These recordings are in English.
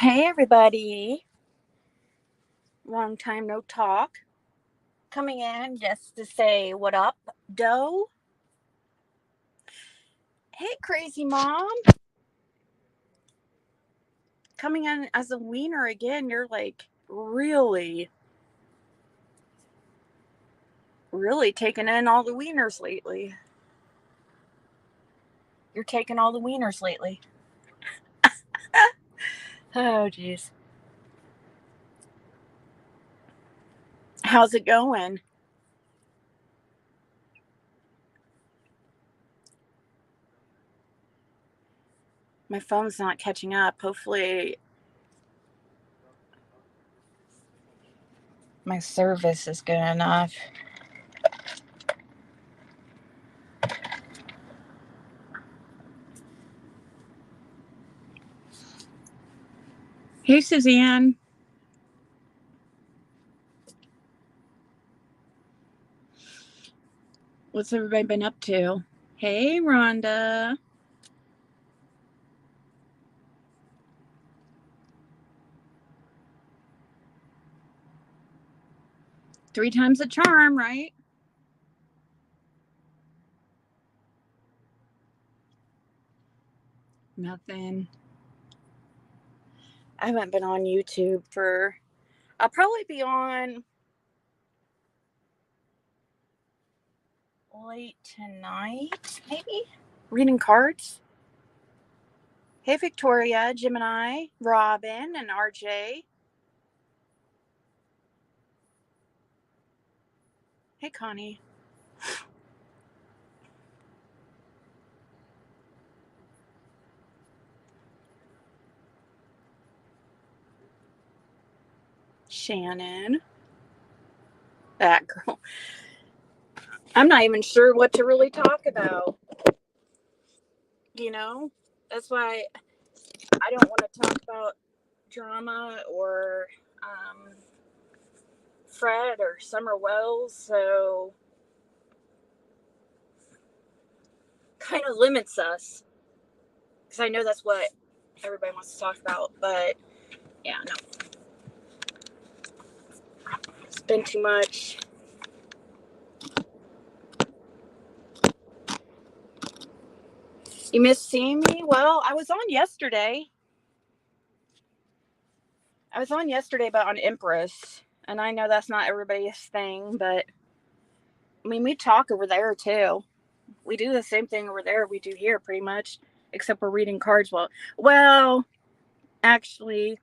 Hey everybody, long time no talk. Coming in just to say what up, doe. Hey crazy mom, coming in as a wiener again. You're like really taking in all the wieners lately. You're taking all the wieners lately. Oh jeez. How's it going? My phone's not catching up. Hopefully my service is good enough. Hey Suzanne. What's everybody been up to? Hey Rhonda. Three times the charm, right? Nothing. I haven't been on YouTube for. I'll probably be on late tonight, maybe? Reading cards. Hey, Victoria, Gemini, Robin, and RJ. Hey, Connie. Shannon. That girl. I'm not even sure what to really talk about. You know? That's why I don't want to talk about drama or Fred or Summer Wells, so kind of limits us. Because I know that's what everybody wants to talk about, but yeah, no. It's been too much. You missed seeing me? Well, I was on yesterday. But on Empress. And I know that's not everybody's thing, but I mean, we talk over there too. We do the same thing over there we do here pretty much, except we're reading cards. Well, actually,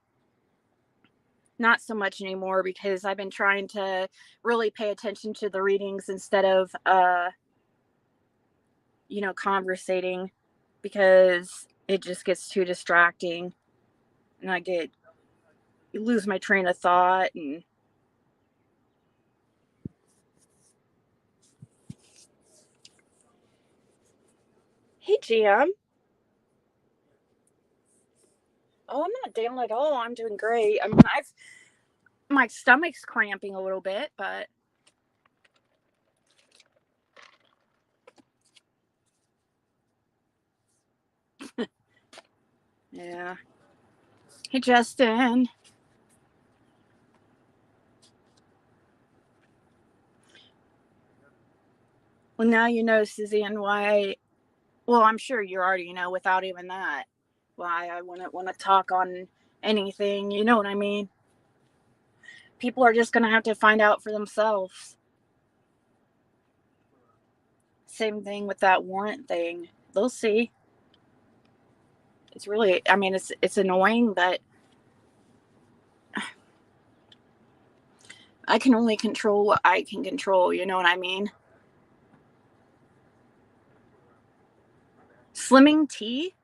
not so much anymore because I've been trying to really pay attention to the readings instead of, conversating because it just gets too distracting and lose my train of thought. And hey, GM. Oh, I'm not down at all. I'm doing great. I mean, my stomach's cramping a little bit, but yeah. Hey, Justin. Well, now you know, Suzanne, why. Well, I'm sure you already know without even that why I wouldn't want to talk on anything. You know what I mean? People are just going to have to find out for themselves. Same thing with that warrant thing. They'll see. It's really, I mean, it's annoying, but I can only control what I can control. You know what I mean? Slimming tea?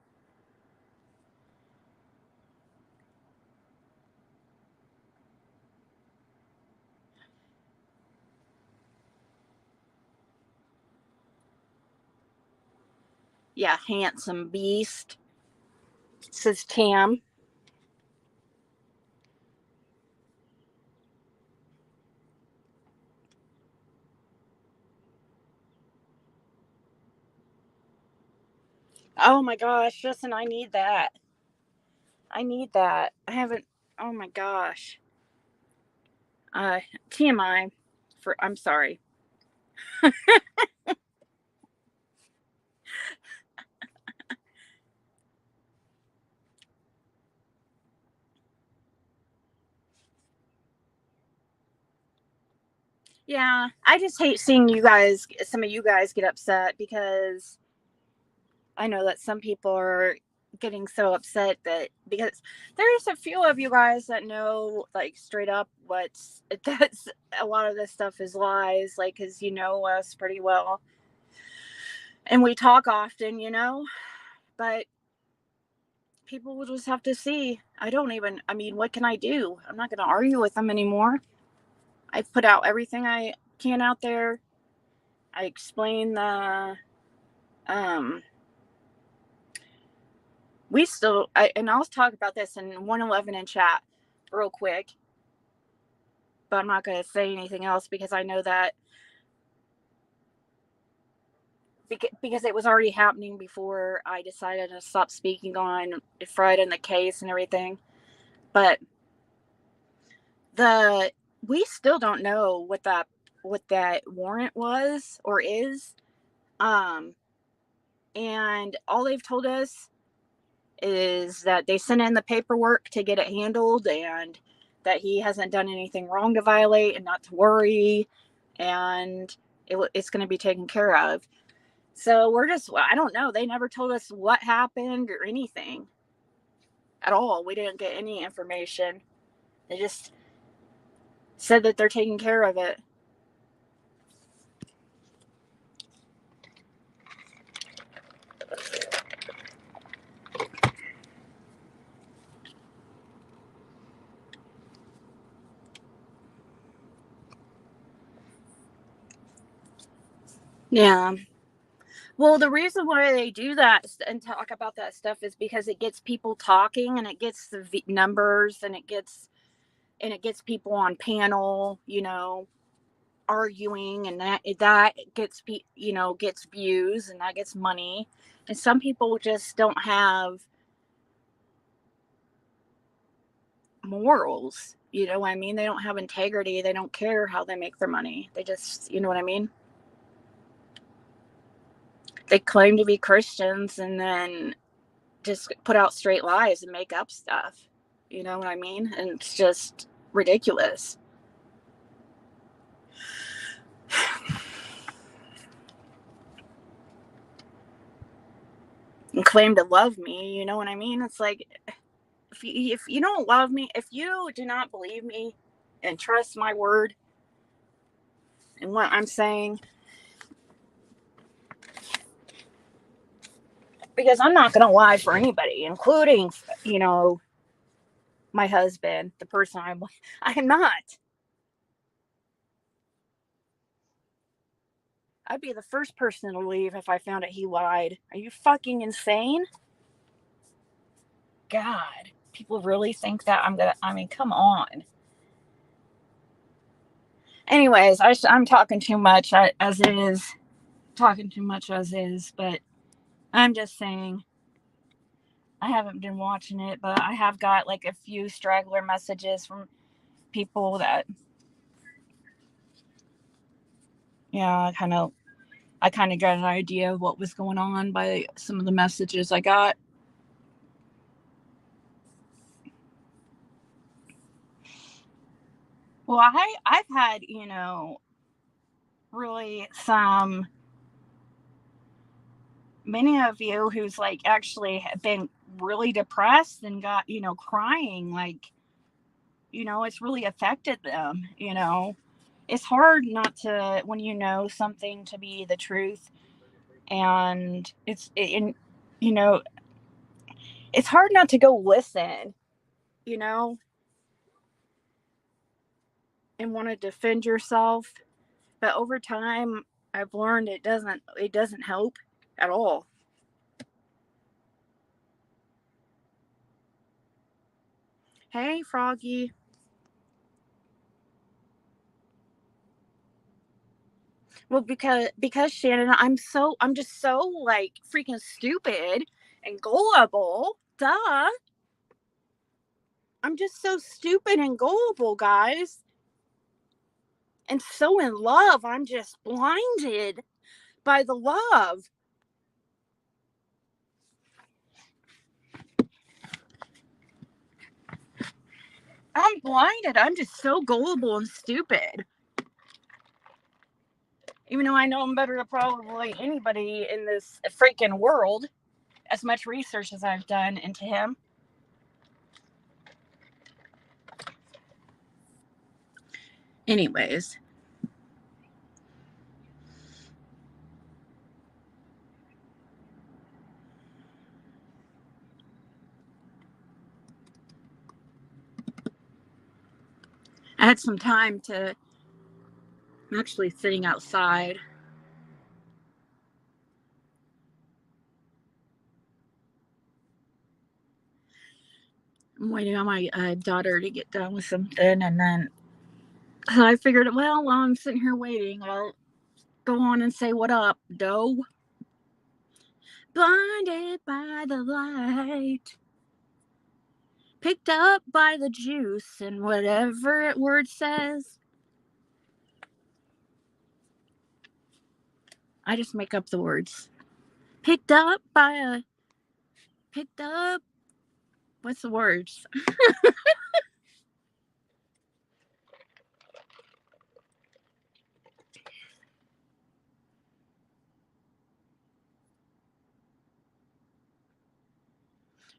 Yeah, handsome beast, says Tam. Oh my gosh, Justin, I need that. I need that. I haven't. Oh my gosh. Uh, TMI. I'm sorry. Yeah, I just hate seeing some of you guys get upset because I know that some people are getting so upset that because there's a few of you guys that know like straight up what's that's a lot of this stuff is lies, like because you know us pretty well and we talk often, but people will just have to see. I mean, what can I do? I'm not going to argue with them anymore. I've put out everything I can out there. I explain um, and I'll talk about this in 111 in chat real quick, but I'm not going to say anything else because I know that because it was already happening before I decided to stop speaking on Fred and the case and everything. But we still don't know what that warrant was or is. Um, and all they've told us is that they sent in the paperwork to get it handled and that he hasn't done anything wrong to violate and not to worry, and it's going to be taken care of. So I don't know. They never told us what happened or anything at all. We didn't get any information. They just said that they're taking care of it. Yeah. Well, the reason why they do that and talk about that stuff is because it gets people talking and it gets the numbers and it gets people on panel, arguing, and that gets views and that gets money. And some people just don't have morals. You know what I mean? They don't have integrity. They don't care how they make their money. They just, you know what I mean? They claim to be Christians and then just put out straight lies and make up stuff. You know what I mean? And it's just ridiculous. And claim to love me, you know what I mean? It's like if you don't love me, if you do not believe me and trust my word and what I'm saying, because I'm not going to lie for anybody, including, my husband, the person I'm not. I'd be the first person to leave if I found out he lied. Are you fucking insane? God, people really think that I mean, come on. Anyways, I'm talking too much as it is. Talking too much as is, but I'm just saying I haven't been watching it, but I have got like a few straggler messages from people that, yeah, I kind of got an idea of what was going on by some of the messages I got. Well, I've had, really many of you who's like actually have been really depressed and got, crying, like, it's really affected them. It's hard not to, when something to be the truth, and you know it's hard not to go listen, you know and want to defend yourself, but over time I've learned it doesn't help at all. Hey, Froggy. Well, because Shannon, I'm just so like freaking stupid and gullible, duh. I'm just so stupid and gullible, guys. And so in love, I'm just blinded by the love. I'm blinded. I'm just so gullible and stupid. Even though I know him better than probably anybody in this freaking world, as much research as I've done into him. Anyways. I had some time to. I'm actually sitting outside. I'm waiting on my daughter to get done with something, and then so I figured, well, while I'm sitting here waiting, I'll go on and say what up, doe. Blinded by the light, picked up by the juice, and whatever word says. I just make up the words. Picked up. What's the words?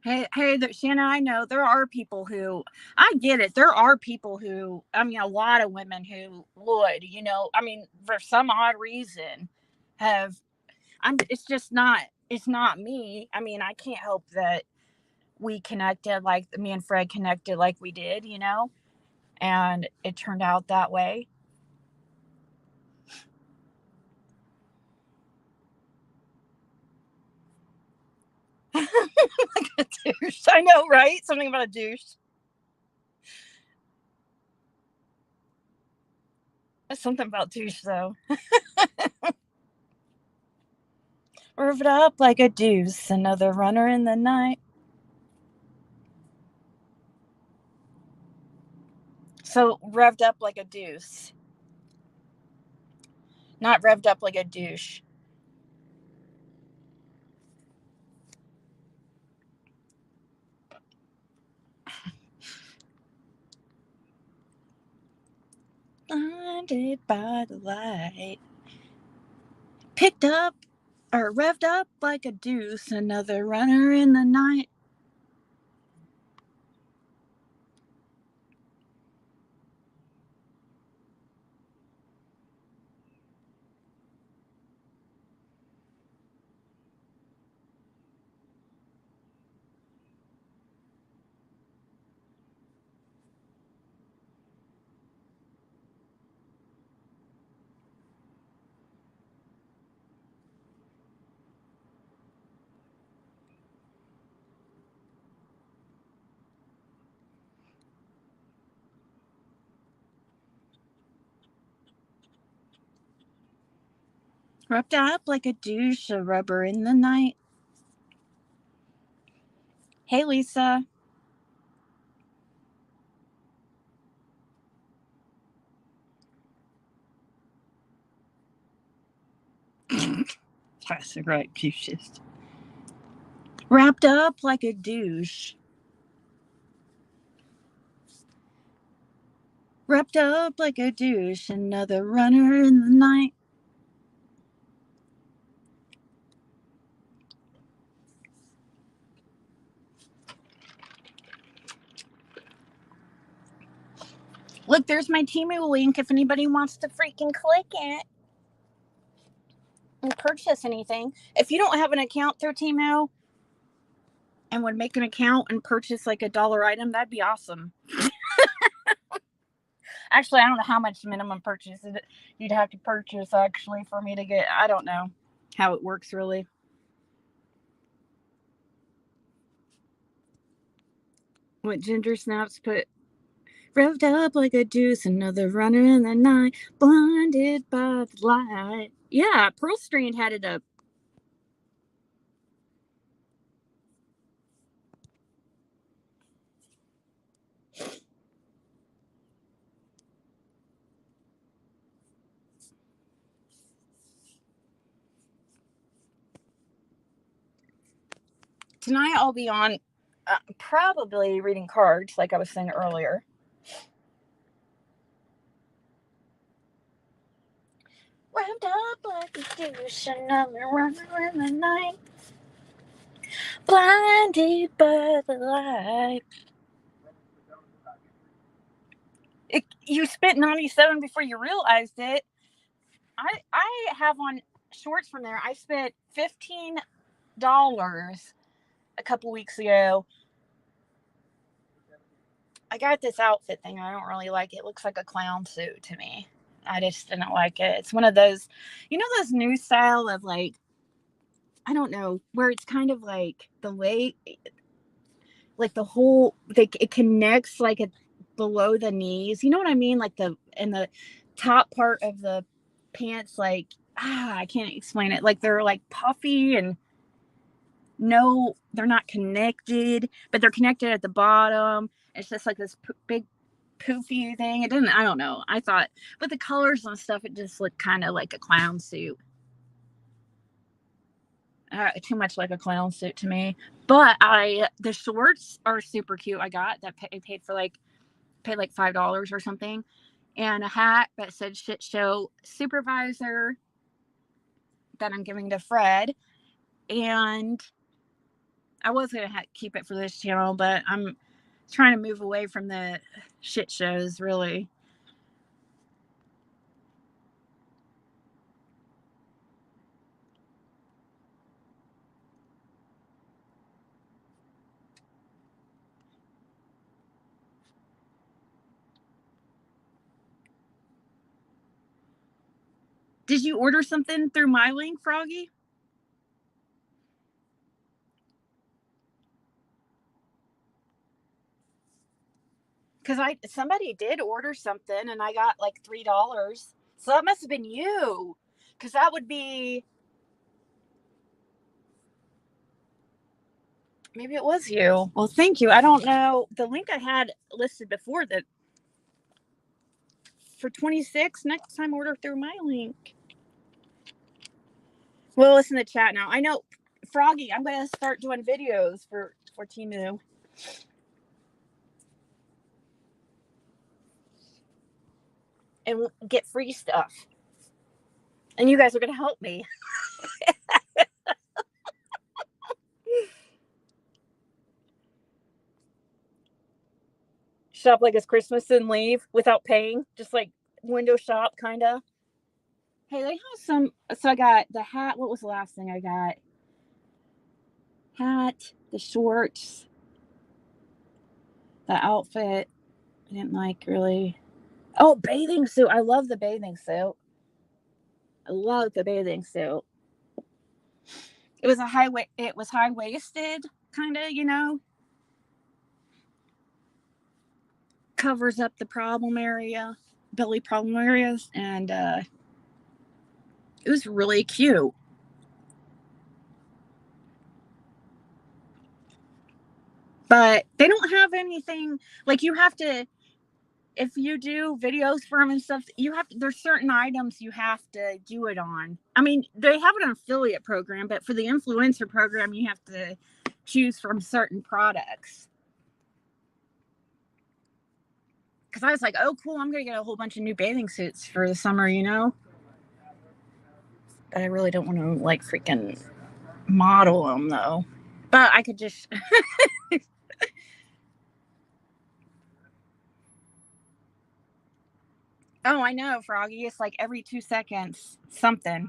Hey, Shanna, I know there are people who, I get it. There are people who, I mean, a lot of women who would, I mean, for some odd reason, have, it's just not, it's not me. I mean, I can't help that we connected, like me and Fred connected like we did, and it turned out that way. Like a douche. I know, right? Something about a douche. There's something about douche, though. Rev it up like a deuce, another runner in the night. So, revved up like a deuce. Not revved up like a douche. Blinded by the light. Picked up or revved up like a deuce, another runner in the night. Rubbed up like a douche, a rubber in the night. Hey, Lisa. Classic right douches. Wrapped up like a douche. Wrapped up like a douche, another runner in the night. Look, there's my Temu link if anybody wants to freaking click it and purchase anything. If you don't have an account through Temu and would make an account and purchase like a dollar item, that'd be awesome. Actually, I don't know how much minimum purchase you'd have to purchase actually for me to get. I don't know how it works really. What Ginger Snaps put, revved up like a deuce, another runner in the night, blinded by the light. Yeah, Pearl Stream had it up. Tonight I'll be on probably reading cards, like I was saying earlier. Wrapped up like a douche, I'm running in the night, blinded by the light. You spent 97 before you realized it. I have on shorts from there. I spent $15 a couple weeks ago. I got this outfit thing. I don't really like it. It looks like a clown suit to me. I just didn't like it. It's one of those, those new style of like, I don't know, where it's kind of like the way, like the whole, it connects like it below the knees. You know what I mean? Like in the top part of the pants, like, I can't explain it. Like they're like puffy and no, they're not connected, but they're connected at the bottom. It's just like this big poofy thing. It didn't, I don't know. I thought with the colors and stuff, it just looked kind of like a clown suit. Too much like a clown suit to me. But the shorts are super cute. I got that I paid like $5 or something, and a hat that said "Shit Show Supervisor" that I'm giving to Fred. And I was gonna keep it for this channel, but I'm trying to move away from the shit shows, really. Did you order something through my link, Froggy? Because somebody did order something and I got like $3. So that must have been you. Because that would be, maybe it was you. Well, thank you. I don't know. The link I had listed before that for 26, next time order through my link. Well, listen to chat now. I know, Froggy, I'm going to start doing videos for Timu. And get free stuff. And you guys are going to help me. Shop like it's Christmas and leave without paying. Just like window shop, kind of. Hey, they have some. So I got the hat. What was the last thing I got? Hat, the shorts, the outfit. I didn't like really. Oh, bathing suit. I love the bathing suit. I love the bathing suit. It was It was high waisted, kind of. Covers up the problem area, belly problem areas, and it was really cute. But they don't have anything like you have to. If you do videos for them and stuff, there's certain items you have to do it on. I mean, they have an affiliate program, but for the influencer program, you have to choose from certain products. Because I was like, oh, cool, I'm going to get a whole bunch of new bathing suits for the summer. But I really don't want to, like, freaking model them, though. But I could just... Oh, I know, Froggy. It's like every 2 seconds, something.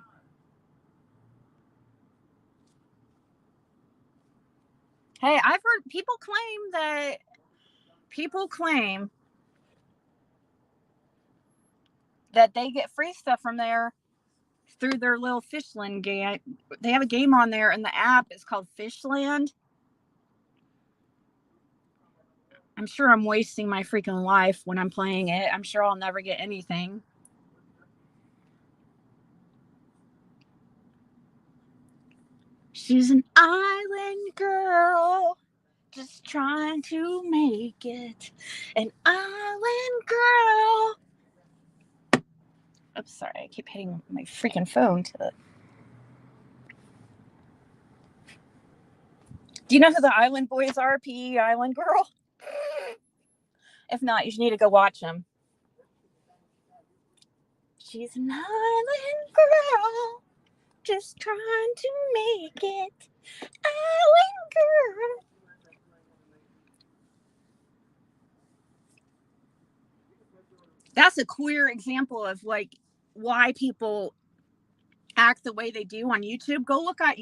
Hey, I've heard people claim that they get free stuff from there through their little Fishland game. They have a game on there, and the app is called Fishland. I'm sure I'm wasting my freaking life when I'm playing it. I'm sure I'll never get anything. She's an island girl, just trying to make it. An island girl. Oops, sorry. I keep hitting my freaking phone to the... Do you know who the Island Boys are? PE Island Girl? If not, you need to go watch them. She's an island girl, just trying to make it. Island girl. That's a clear example of like why people act the way they do on YouTube. Go look at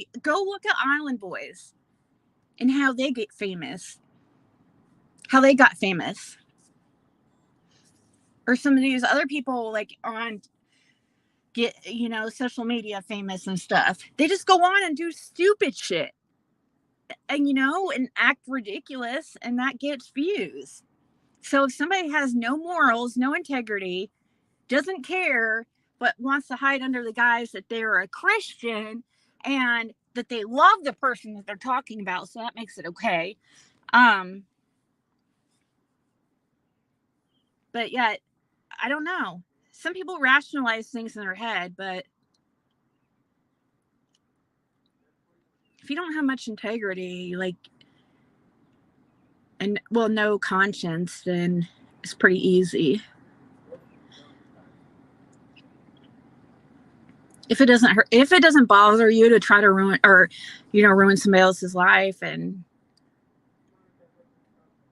Island Boys and how they get famous. How they got famous. Or some of these other people like on get, social media famous and stuff. They just go on and do stupid shit. And and act ridiculous, and that gets views. So if somebody has no morals, no integrity, doesn't care, but wants to hide under the guise that they're a Christian and that they love the person that they're talking about, so that makes it okay. But yet, I don't know. Some people rationalize things in their head, but if you don't have much integrity, no conscience, then it's pretty easy. If it doesn't bother you to try to ruin somebody else's life and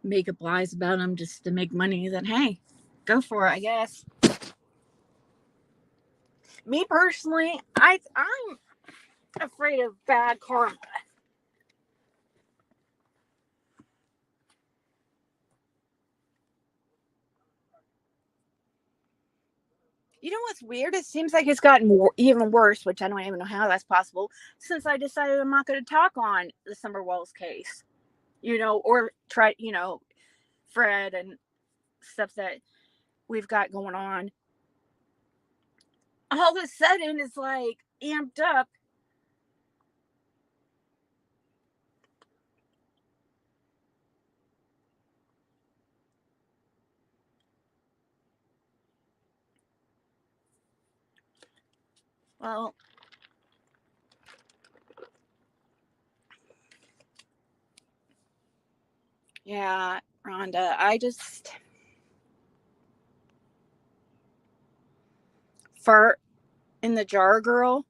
make up lies about them just to make money, then hey, go for it, I guess. Me personally, I'm afraid of bad karma. You know what's weird? It seems like it's gotten even worse, which I don't even know how that's possible, since I decided I'm not going to talk on the Summer Wells case, or try, Fred and stuff that we've got going on. All of a sudden, it's like amped up. Well, yeah, Rhonda, I just fart in the jar, girl.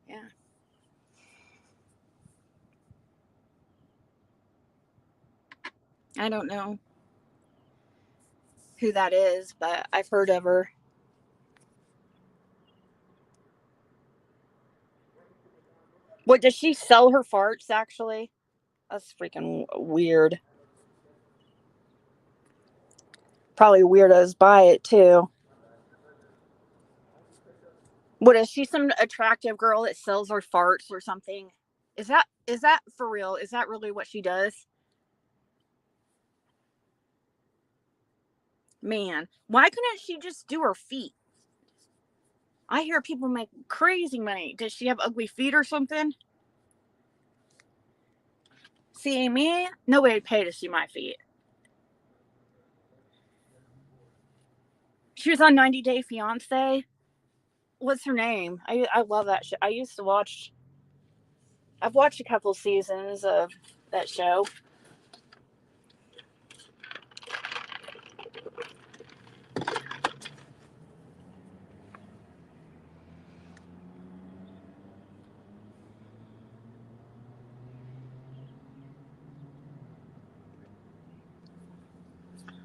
Yeah. I don't know who that is, but I've heard of her. What, does she sell her farts actually? That's freaking weird. Probably weirdos buy it too. What, is she some attractive girl that sells her farts or something? Is that for real? Is that really what she does? Man, why couldn't she just do her feet? I hear people make crazy money. Does she have ugly feet or something? See me? Nobody would pay to see my feet. She was on 90 Day Fiance. What's her name? I love that show. I've watched a couple seasons of that show.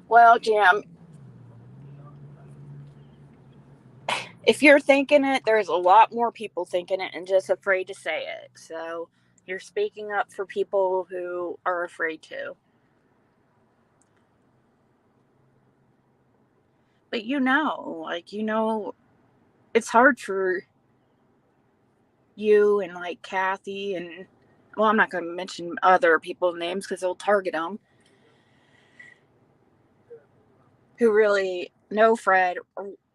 Well, Jim, if you're thinking it, there's a lot more people thinking it and just afraid to say it. So you're speaking up for people who are afraid to. But it's hard for you and like Kathy and, well, I'm not going to mention other people's names because they'll target them, who really know Fred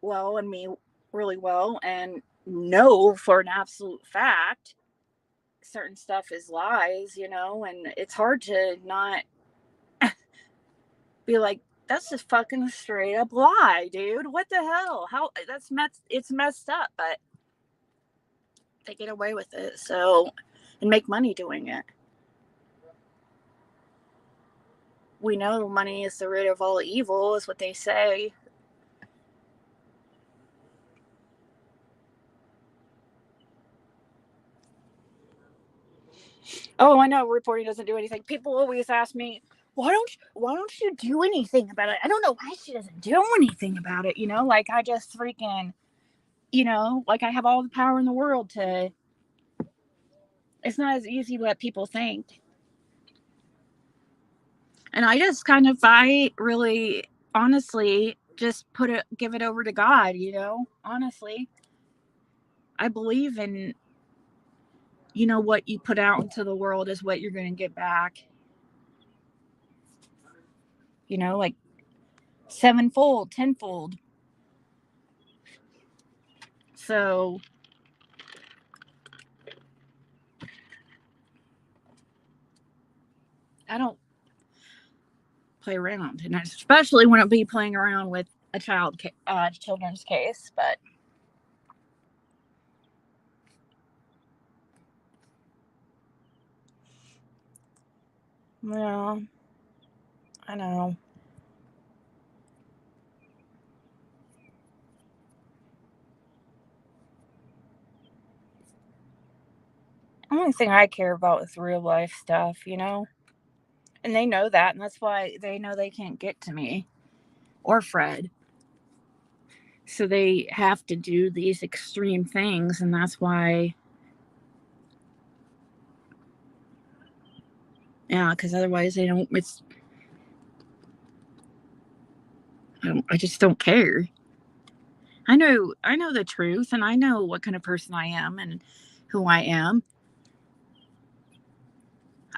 well and me really well and know for an absolute fact certain stuff is lies, and it's hard to not be like, that's just fucking straight up lie, dude. What the hell? How it's messed up, but They get away with it, so, and make money doing it. We know money is the root of all evil, is what they say. Oh, I know reporting doesn't do anything. People always ask me, why don't you do anything about it? I don't know why she doesn't do anything about it, like I just freaking, like I have all the power in the world to. It's not as easy what people think. And I just kind of fight, really, honestly, just give it over to God, honestly. I believe in, what you put out into the world is what you're going to get back. Like sevenfold, tenfold. So I don't play around, and I especially wouldn't be playing around with a children's case. But yeah, I know. The only thing I care about is real life stuff, and they know that, and that's why they know they can't get to me or Fred. So they have to do these extreme things, and that's why. Yeah, because otherwise they don't. I just don't care. I know the truth, and I know what kind of person I am and who I am.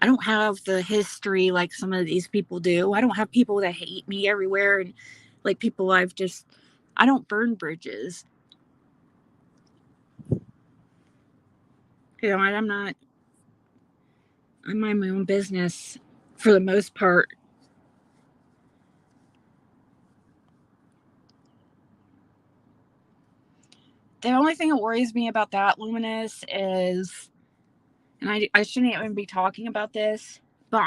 I don't have the history like some of these people do. I don't have people that hate me everywhere, and like people I don't burn bridges. I'm not. I mind my own business for the most part. The only thing that worries me about that, Luminous, is, and I shouldn't even be talking about this, but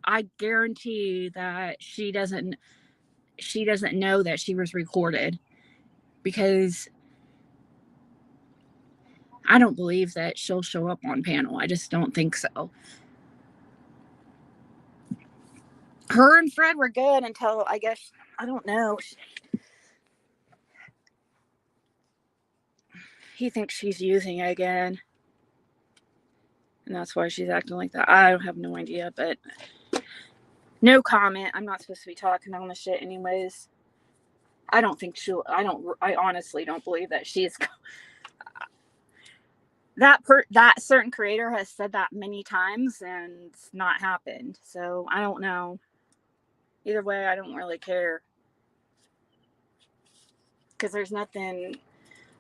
I guarantee that she doesn't know that she was recorded, because I don't believe that she'll show up on panel. I just don't think so. Her and Fred were good until, I guess, I don't know. He thinks she's using it again, and that's why she's acting like that. I have no idea, but no comment. I'm not supposed to be talking on the shit anyways. I don't think I honestly don't believe that she's that certain creator has said that many times and it's not happened. So I don't know. Either way, I don't really care, because there's nothing.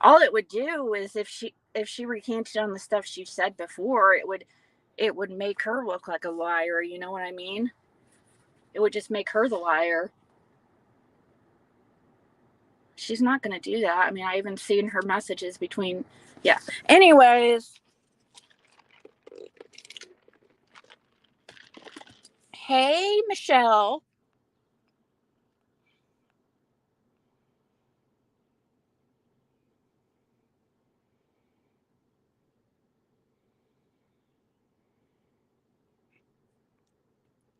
All it would do is if she recanted on the stuff she said before, it would make her look like a liar. You know what I mean? It would just make her the liar. She's not going to do that. I mean, I even seen her messages between. Yeah. Anyways. Hey, Michelle.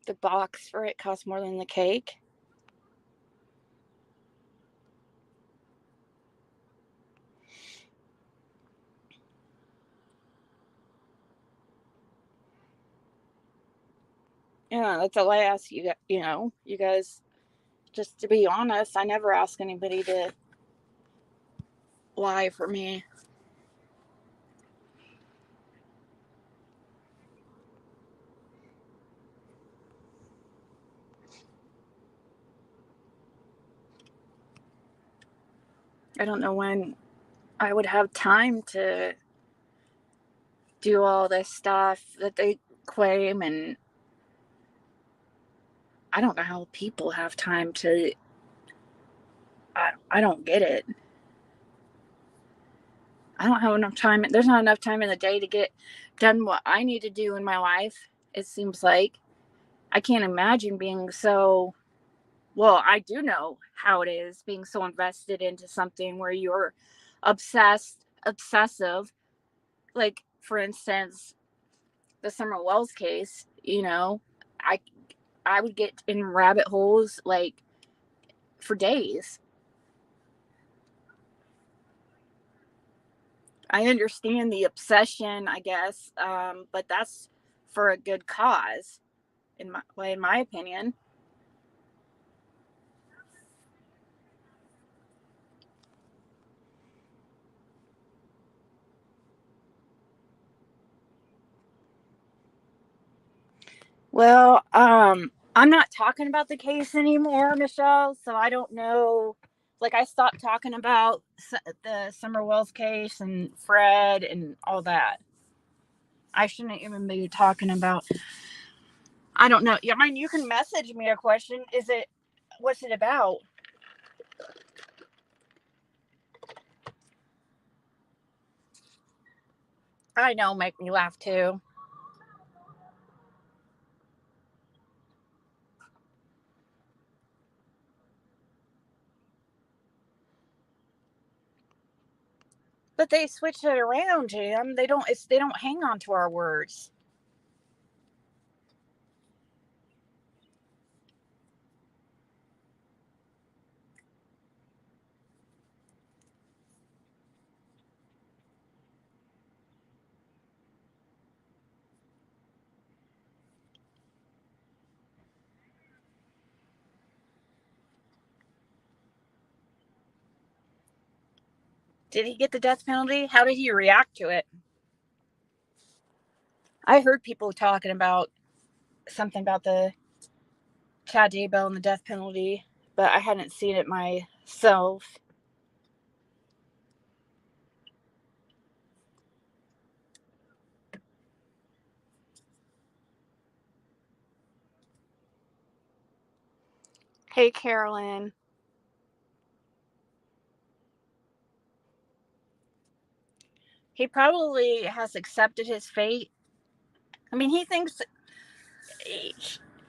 The box for it costs more than the cake. Yeah, that's all I ask you. You guys. Just to be honest, I never ask anybody to lie for me. I don't know when I would have time to do all this stuff that they claim, and I don't know how people have time to. I don't get it. I don't have enough time. There's not enough time in the day to get done what I need to do in my life. It seems like I can't imagine being so. Well, I do know how it is being so invested into something where you're obsessive. Like, for instance, the Summer Wells case. I I would get in rabbit holes like for days. I understand the obsession, I guess, but that's for a good cause, in my opinion. Well, I'm not talking about the case anymore, Michelle, so I don't know. Like, I stopped talking about the Summer Wells case and Fred and all that. I shouldn't even be talking about. I don't know. I mean, you can message me a question. What's it about? I know, make me laugh too. But they switch it around, Jim. They don't hang on to our words. Did he get the death penalty? How did he react to it? I heard people talking about something about the Chad Daybell and the death penalty, but I hadn't seen it myself. Hey, Carolyn. He probably has accepted his fate. I mean, he thinks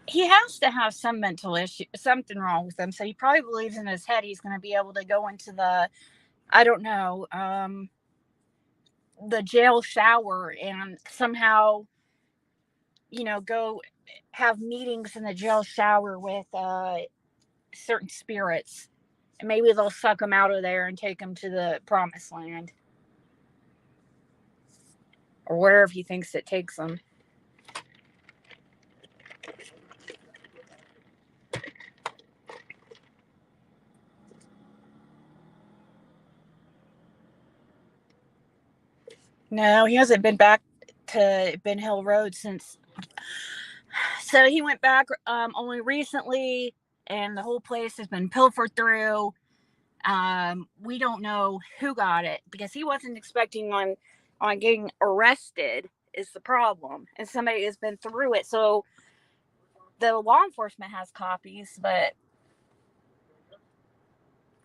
he has to have some mental issue, something wrong with him. So he probably believes in his head he's going to be able to go into I don't know, the jail shower and somehow, go have meetings in the jail shower with certain spirits. And maybe they'll suck him out of there and take him to the promised land or wherever he thinks it takes him. No, he hasn't been back to Ben Hill Road since. So he went back only recently, and the whole place has been pilfered through. We don't know who got it because he wasn't expecting on getting arrested is the problem, and somebody has been through it. So the law enforcement has copies, but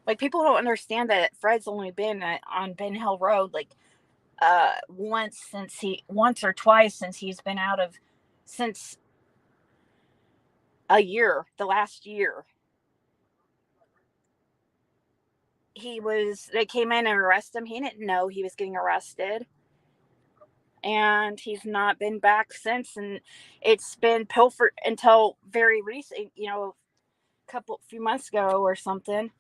like people don't understand that Fred's only been on Ben Hill Road like once or twice since he's been out of since a year, the last year. They came in and arrested him. He didn't know he was getting arrested, and he's not been back since. And it's been pilfered until very recent, few months ago or something.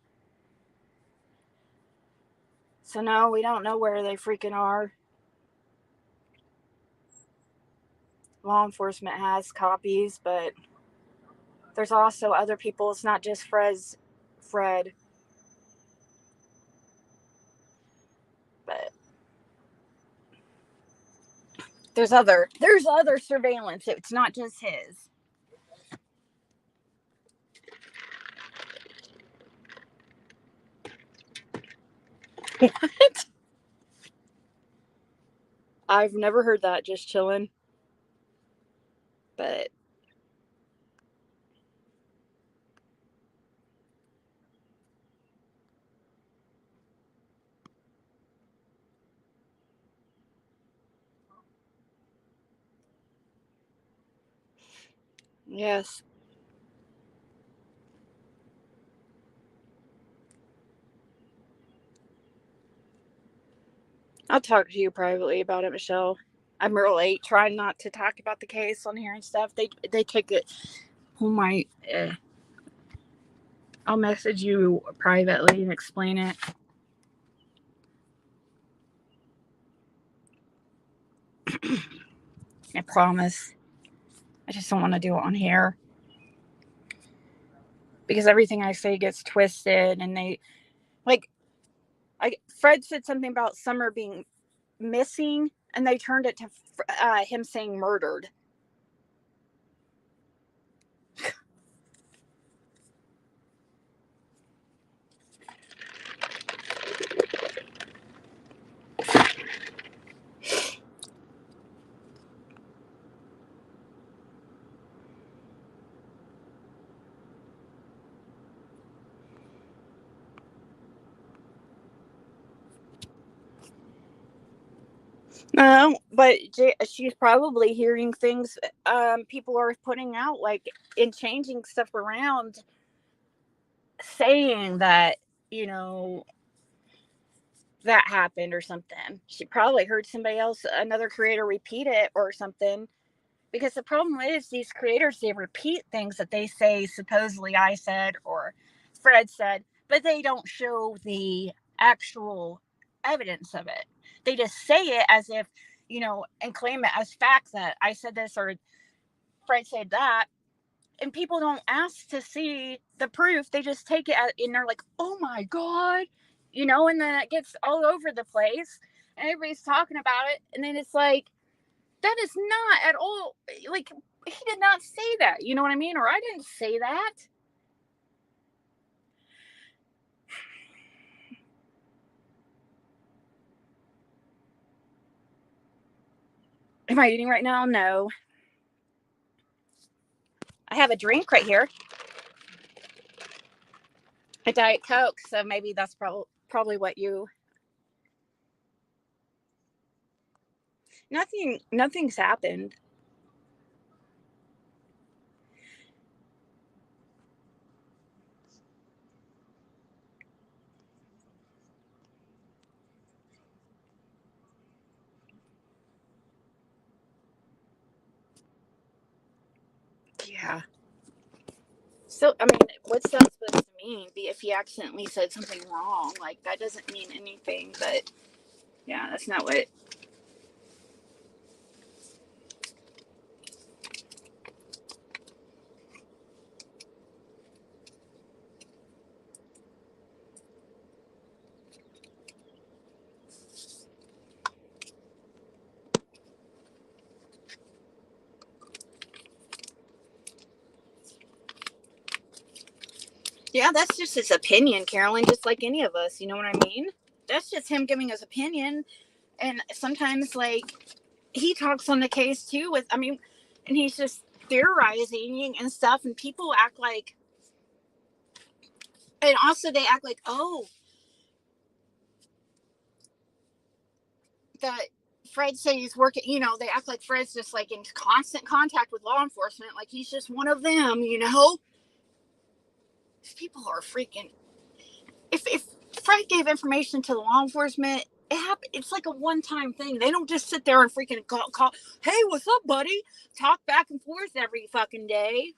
So no, we don't know where they freaking are. Law enforcement has copies, but there's also other people. It's not just Fred, but there's other surveillance. It's not just his. What? I've never heard that. Just chilling, but Yes. I'll talk to you privately about it, Michelle. I'm really trying not to talk about the case on here and stuff. They take it. Oh my! I'll message you privately and explain it. I promise. I just don't want to do it on here because everything I say gets twisted, and they like. Fred said something about Summer being missing, and they turned it to him saying murdered. No, but she's probably hearing things people are putting out, like in changing stuff around, saying that you know that happened or something. She probably heard somebody else, another creator, repeat it or something. Because the problem is these creators, they repeat things that they say supposedly I said or Fred said, but they don't show the actual evidence of it. They just say it as if, and claim it as fact that I said this or Fred said that. And people don't ask to see the proof. They just take it and they're like, oh my God, and then it gets all over the place and everybody's talking about it. And then it's like, that is not at all, like, he did not say that. You know what I mean? Or I didn't say that. Am I eating right now? No. I have a drink right here, a Diet Coke. So maybe that's probably what you. Nothing's happened. Yeah. So, I mean, what's that supposed to mean? If he accidentally said something wrong, like, that doesn't mean anything. But yeah, that's not what. Yeah, that's just his opinion, Carolyn, just like any of us. You know what I mean? That's just him giving his opinion. And sometimes, like, he talks on the case too and he's just theorizing and stuff. And people act like, and also they act like, oh, that Fred said he's working, they act like Fred's just like in constant contact with law enforcement. Like he's just one of them. These people are freaking, if Fred gave information to the law enforcement, it's like a one-time thing. They don't just sit there and freaking call, hey, what's up, buddy? Talk back and forth every fucking day.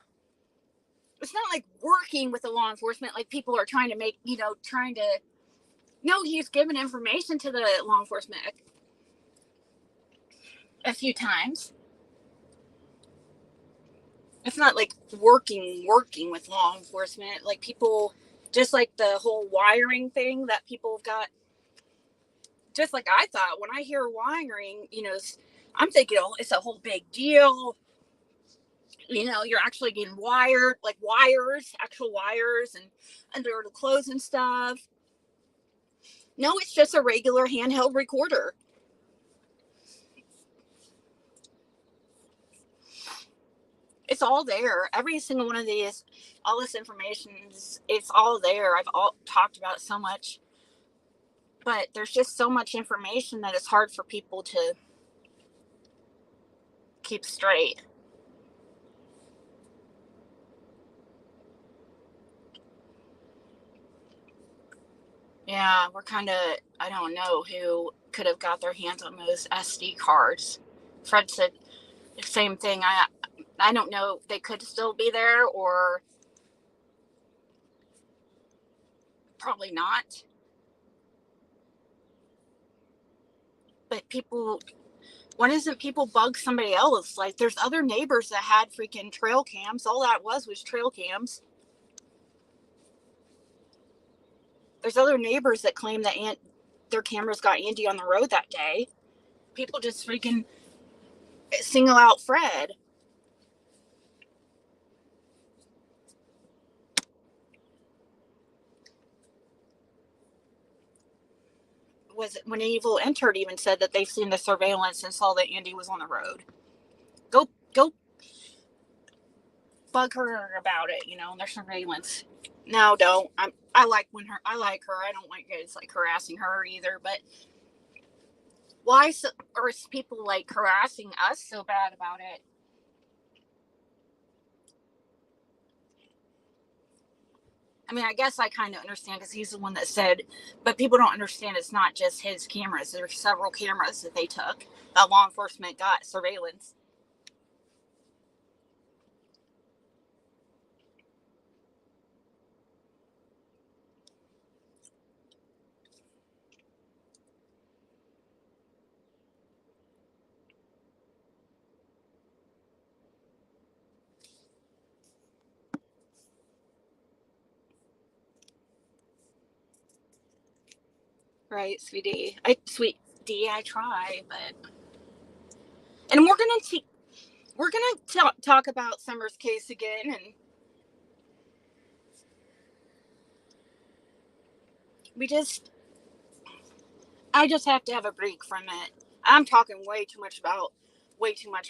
It's not like working with the law enforcement, like people are trying to make, trying to. No, he's given information to the law enforcement a few times. It's not like working with law enforcement. Like people, just like the whole wiring thing that people have got. Just like I thought, when I hear wiring, I'm thinking, oh, it's a whole big deal. You're actually getting wired, like wires, actual wires, and under the clothes and stuff. No, it's just a regular handheld recorder. It's all there. Every single one of these, all this information, it's all there. I've all talked about it so much, but there's just so much information that it's hard for people to keep straight. Yeah, we're kind of, I don't know who could have got their hands on those SD cards. Fred said the same thing. I don't know if they could still be there or probably not. But people, why doesn't people bug somebody else? Like, there's other neighbors that had freaking trail cams. All that was trail cams. There's other neighbors that claim that their cameras got Andy on the road that day. People just freaking single out Fred. Was when Evil entered, even said that they've seen the surveillance and saw that Andy was on the road. Go bug her about it, their surveillance. No, don't. I like I like her. I don't want guys like harassing her either. But why are people like harassing us so bad about it? I mean, I guess I kind of understand because he's the one that said, but people don't understand it's not just his cameras. There's several cameras that they took. That law enforcement got surveillance. Right, sweet D, I try, but and we're gonna talk about Summer's case again, and we just I just have to have a break from it. I'm talking way too much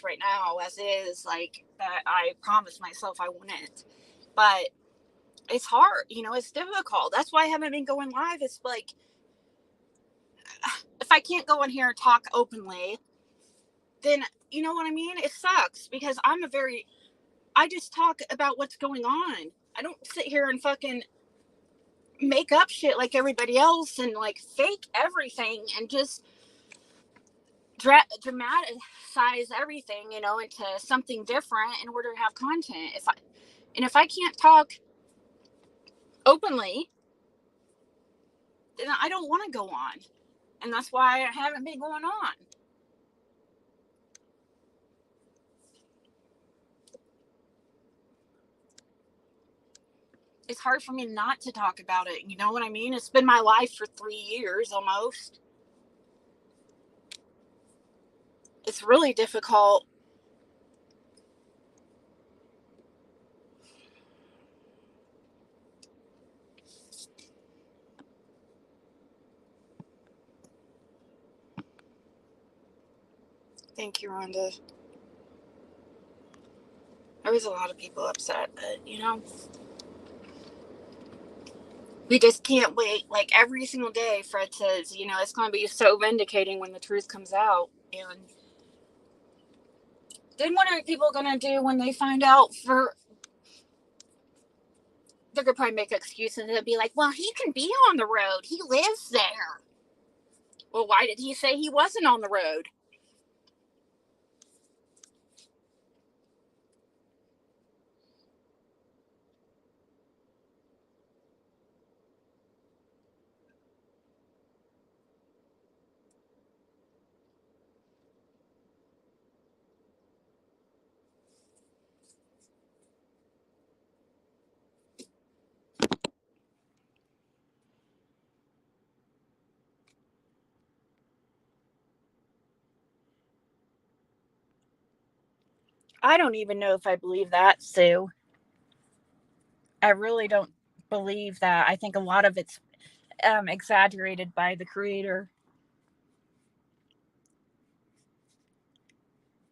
right now as is, like that I promised myself I wouldn't. But it's hard, it's difficult. That's why I haven't been going live. It's like if I can't go in here and talk openly, then you know what I mean? It sucks because I just talk about what's going on. I don't sit here and fucking make up shit like everybody else and like fake everything and just dramatize everything, into something different in order to have content. If I can't talk openly, then I don't want to go on, and that's why I haven't been going on. It's hard for me not to talk about it. You know what I mean? It's been my life for 3 years almost. It's really difficult. Thank you, Rhonda. There was a lot of people upset, but we just can't wait. Like every single day, Fred says, it's going to be so vindicating when the truth comes out. And then what are people going to do when they find out? They're going to probably make excuses and be like, well, he can be on the road. He lives there. Well, why did he say he wasn't on the road? I don't even know if I believe that, Sue. I really don't believe that. I think a lot of it's exaggerated by the creator.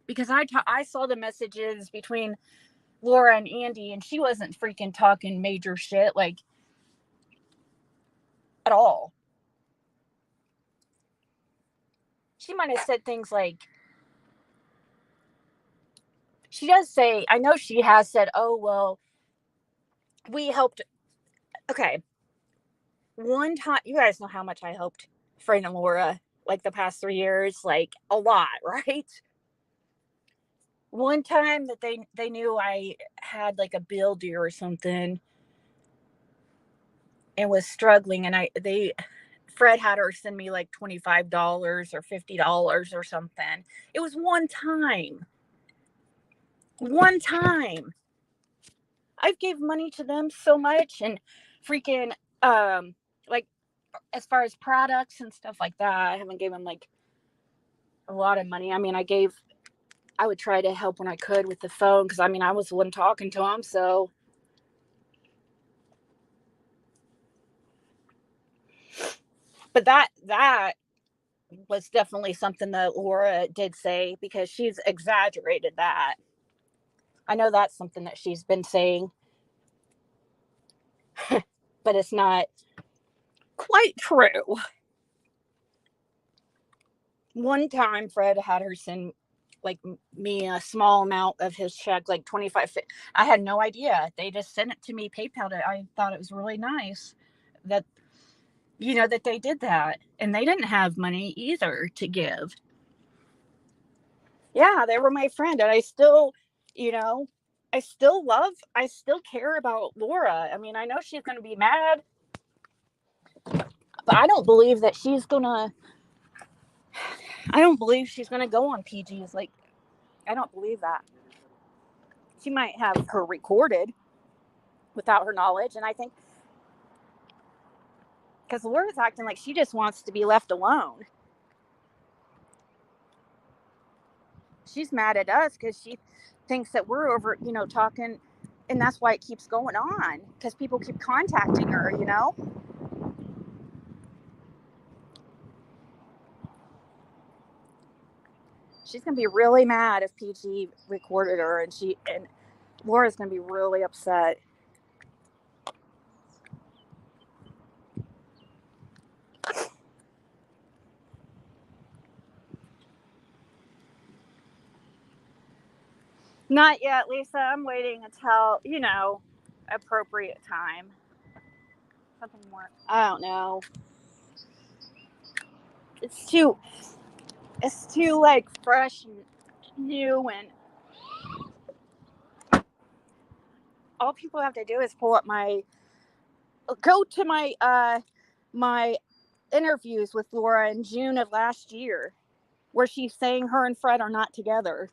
Because I saw the messages between Laura and Andy, and she wasn't freaking talking major shit, like, at all. She might have said things like, she does say, I know she has said, oh, well, we helped. Okay. one time, you guys know how much I helped Fred and Laura like the past 3 years, like a lot, right? One time that they knew I had like a bill due or something and was struggling, and they Fred had her send me like $25 or $50 or something. It was one time. One time. I've gave money to them so much, and freaking like as far as products and stuff like that, I haven't given them like a lot of money. I mean, I would try to help when I could with the phone, because I mean, I was the one talking to them. So, but that was definitely something that Laura did say, because she's exaggerated that. I know that's something that she's been saying, but it's not quite true. One time, Fred had her send like me a small amount of his check, like 25. I had no idea. They just sent it to me, PayPal it. I thought it was really nice that that they did that, and they didn't have money either to give. Yeah, they were my friend, and I still, you know, I still care about Laura. I mean, I know she's going to be mad, but I don't believe she's going to go on PGs. Like, I don't believe that. She might have her recorded without her knowledge, and I think because Laura's acting like she just wants to be left alone. She's mad at us because she thinks that we're over, talking, and that's why it keeps going on, because people keep contacting her. She's gonna be really mad if PG recorded her, and Laura's gonna be really upset. Not yet, Lisa. I'm waiting until appropriate time. Something more. I don't know. It's too. It's too like fresh and new, and all people have to do is go to my interviews with Laura in June of last year, where she's saying her and Fred are not together.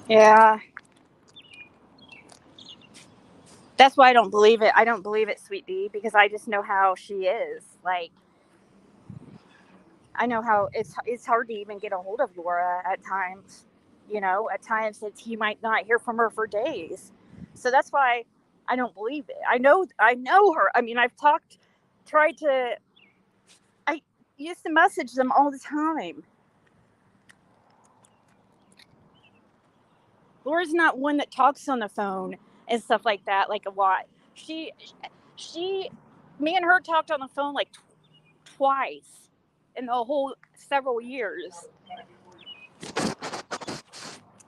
Yeah, that's why I don't believe it. I don't believe it, Sweet Bee, because I just know how she is. Like, I know how it's hard to even get a hold of Laura at times. At times that you might not hear from her for days. So that's why I don't believe it. I know her. I mean, tried to. I used to message them all the time. Laura's not one that talks on the phone and stuff like that, like a lot. She, she, me and her talked on the phone like twice in the whole several years.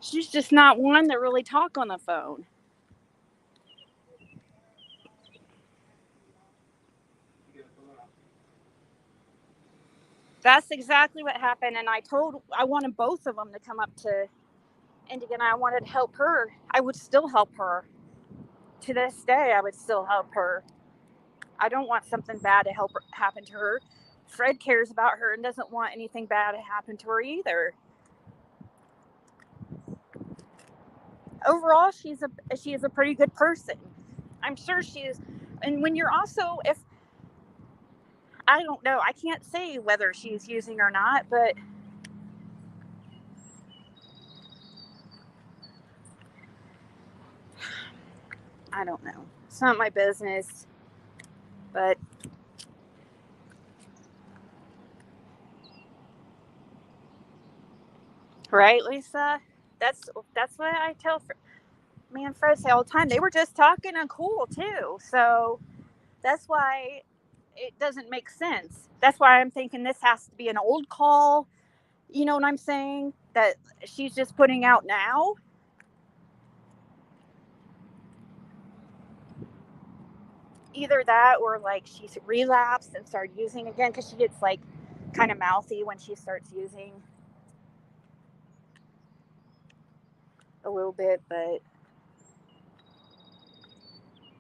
She's just not one that really talk on the phone. That's exactly what happened, and I wanted both of them to come up to Indiana. I wanted to help her. I would still help her to this day. I would still help her. I don't want something bad to happen to her. Fred cares about her and doesn't want anything bad to happen to her either. Overall, she is a pretty good person. I'm sure she is. And when you're also, if I don't know, I can't say whether she's using or not, but I don't know. It's not my business. But right, Lisa, that's what I tell. me and Fred say all the time, they were just talking and cool too. So that's why it doesn't make sense. That's why I'm thinking this has to be an old call. You know what I'm saying? That she's just putting out now. Either that or like she's relapsed and started using again because she gets like kind of mouthy when she starts using a little bit, but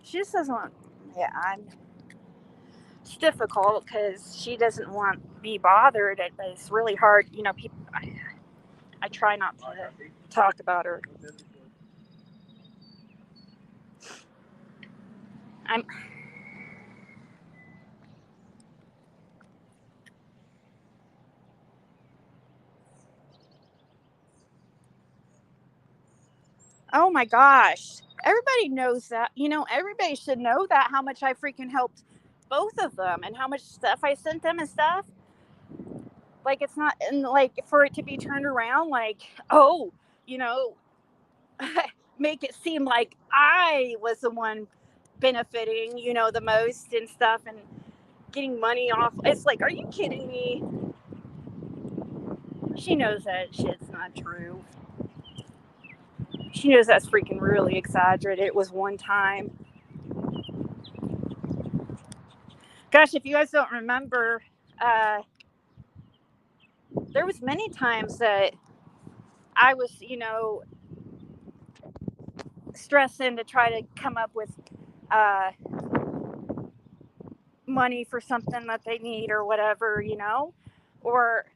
she just doesn't want. Yeah, it's difficult because she doesn't want to be bothered. It's really hard, you know. People, I try not to talk about her. I'm. Oh my gosh, everybody knows that. You know, everybody should know that how much I freaking helped both of them and how much stuff I sent them and stuff. Like it's not, and like for it to be turned around, like oh, you know, make it seem like I was the one benefiting, you know, the most and stuff and getting money off. It's like, are you kidding me? She knows that shit's not true. She knows that's freaking really exaggerated. It was one time. Gosh, if you guys don't remember, uh, there was many times that I was, you know, stressing to try to come up with uh, money for something that they need or whatever, you know, or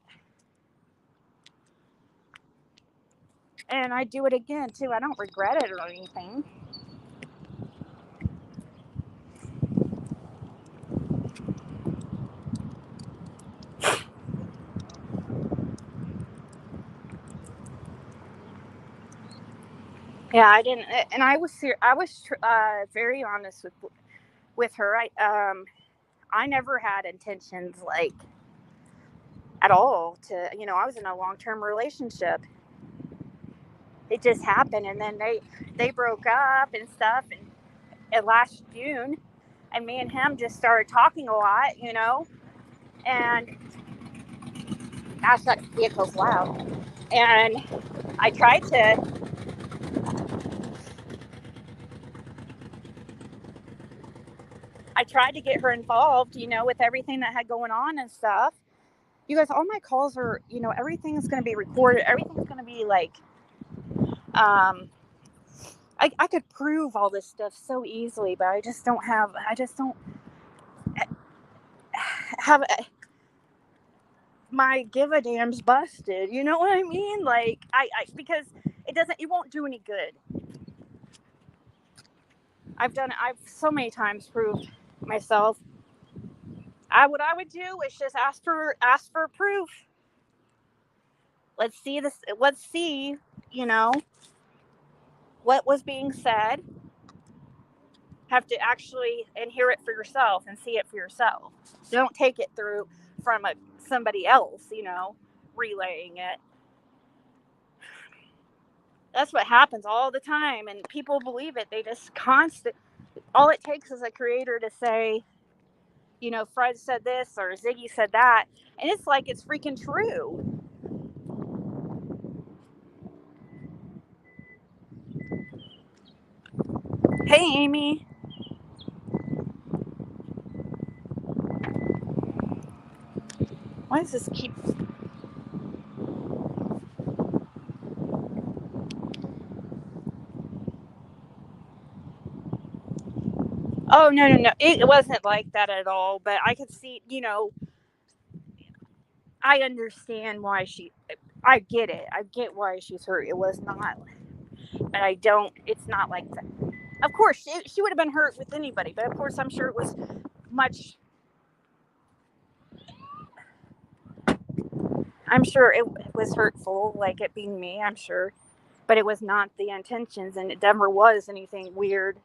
and I do it again too. I don't regret it or anything. Yeah, I didn't, and I was very honest with her. I never had intentions like at all to, you know, I was in a long term relationship. It just happened, and then they broke up and stuff, and last June, and me and him just started talking a lot, you know, and gosh, that vehicle's loud, and I tried to I tried to get her involved, you know, with everything that had going on and stuff. You guys, all my calls are, you know, everything is going to be recorded. Everything's going to be like, um, I could prove all this stuff so easily, but I just don't have my give a damn's busted. You know what I mean? Like, because it won't do any good. I've so many times proved myself. What I would do is just ask for proof. Let's see, you know, what was being said. Have to actually and hear it for yourself and see it for yourself. Don't take it through from somebody else, you know, relaying it. That's what happens all the time, and people believe it. They just constant. All it takes is a creator to say, you know, Fred said this or Ziggy said that, and it's like it's freaking true. Hey, Amy. Why does this keep? Oh no! It wasn't like that at all. But I could see, you know, I understand why she. I get it. I get why she's hurt. It was not, but I don't. It's not like that. Of course, she would have been hurt with anybody, but of course, I'm sure it was much. I'm sure it was hurtful, like it being me. I'm sure, but it was not the intentions, and it never was anything weird.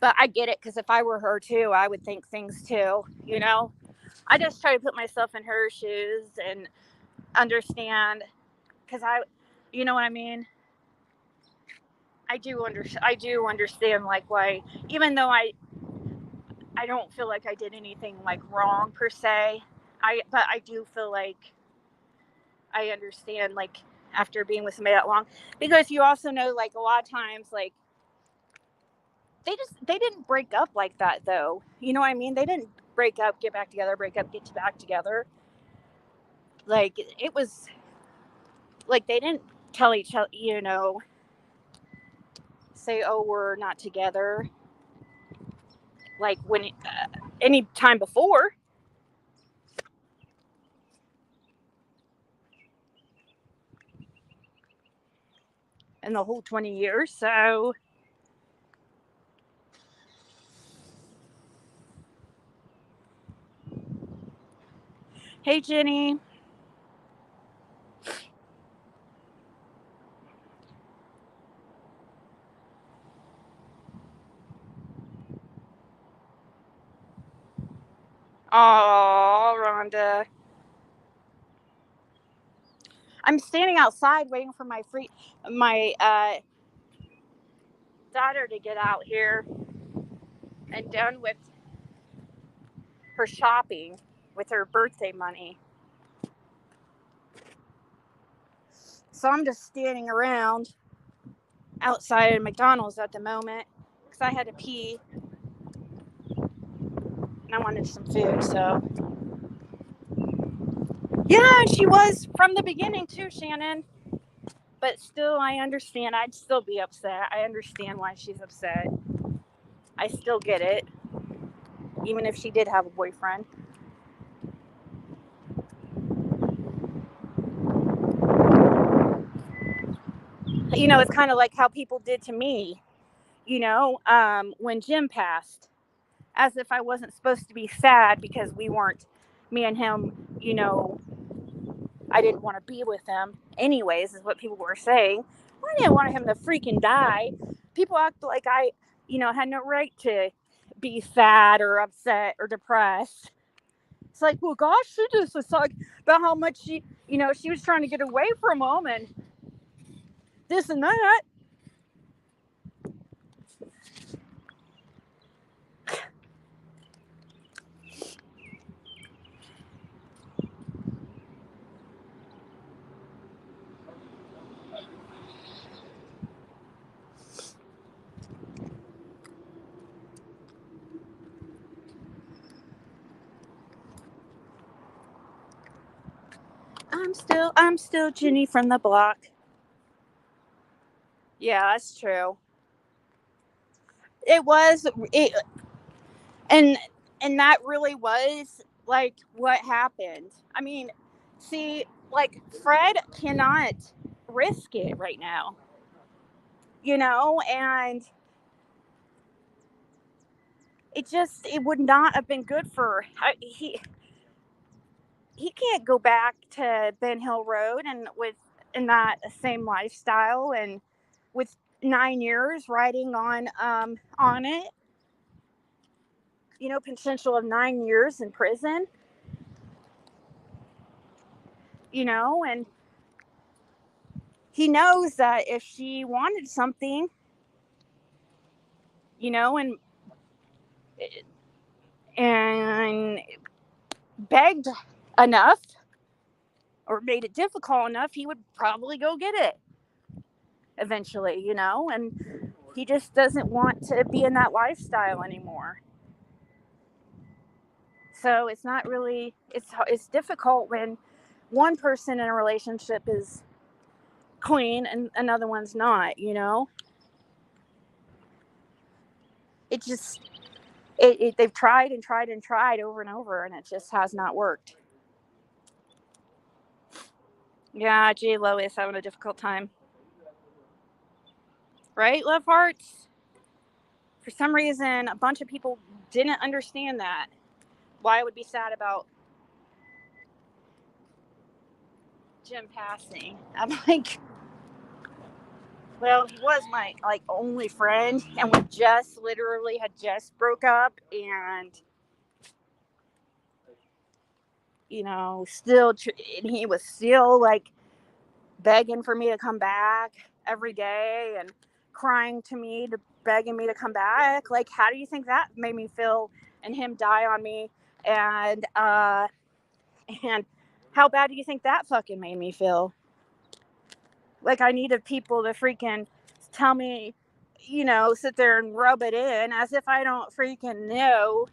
But I get it because if I were her too, I would think things too. You know, I just try to put myself in her shoes and understand, because you know what I mean? I do understand, like, why, even though I don't feel like I did anything like wrong per se. But I do feel like I understand, like, after being with somebody that long, because you also know, like, a lot of times, like, they didn't break up like that though. You know what I mean? They didn't break up, get back together, break up, get back together. Like, it was like they didn't tell each other, say, oh, we're not together, like, when any time before. In the whole 20 years. So, hey, Jenny. Oh, Rhonda. I'm standing outside waiting for my daughter to get out here and done with her shopping with her birthday money. So I'm just standing around outside of McDonald's at the moment because I had to pee and I wanted some food. So, yeah, she was from the beginning too, Shannon. But still, I understand. I'd still be upset. I understand why she's upset. I still get it, even if she did have a boyfriend. It's kind of like how people did to me, when Jim passed, as if I wasn't supposed to be sad because me and him, I didn't want to be with him anyways, is what people were saying. I didn't want him to freaking die. People act like I, had no right to be sad or upset or depressed. It's like, well, gosh, she just was talking about how much she was trying to get away from him and this and that. I'm still Jenny from the block. Yeah, that's true. It was it, and that really was like what happened. I mean, see, like, Fred cannot risk it right now, and it would not have been good for he can't go back to Ben Hill Road and in that same lifestyle and with 9 years riding on it, potential of 9 years in prison, and he knows that if she wanted something, and begged enough or made it difficult enough, he would probably go get it eventually, and he just doesn't want to be in that lifestyle anymore. So it's not really, it's difficult when one person in a relationship is clean and another one's not, It just, they've tried and tried and tried over and over, and it just has not worked. Yeah, J-Lo is having a difficult time. Right, love hearts? For some reason, a bunch of people didn't understand that. Why I would be sad about Jim passing. I'm like, well, he was my, like, only friend, and we just literally had just broke up, and still, and he was still like begging for me to come back every day and crying to me, begging me to come back. Like, how do you think that made me feel? And him die on me, and how bad do you think that fucking made me feel? Like, I needed people to freaking tell me, sit there and rub it in, as if I don't freaking know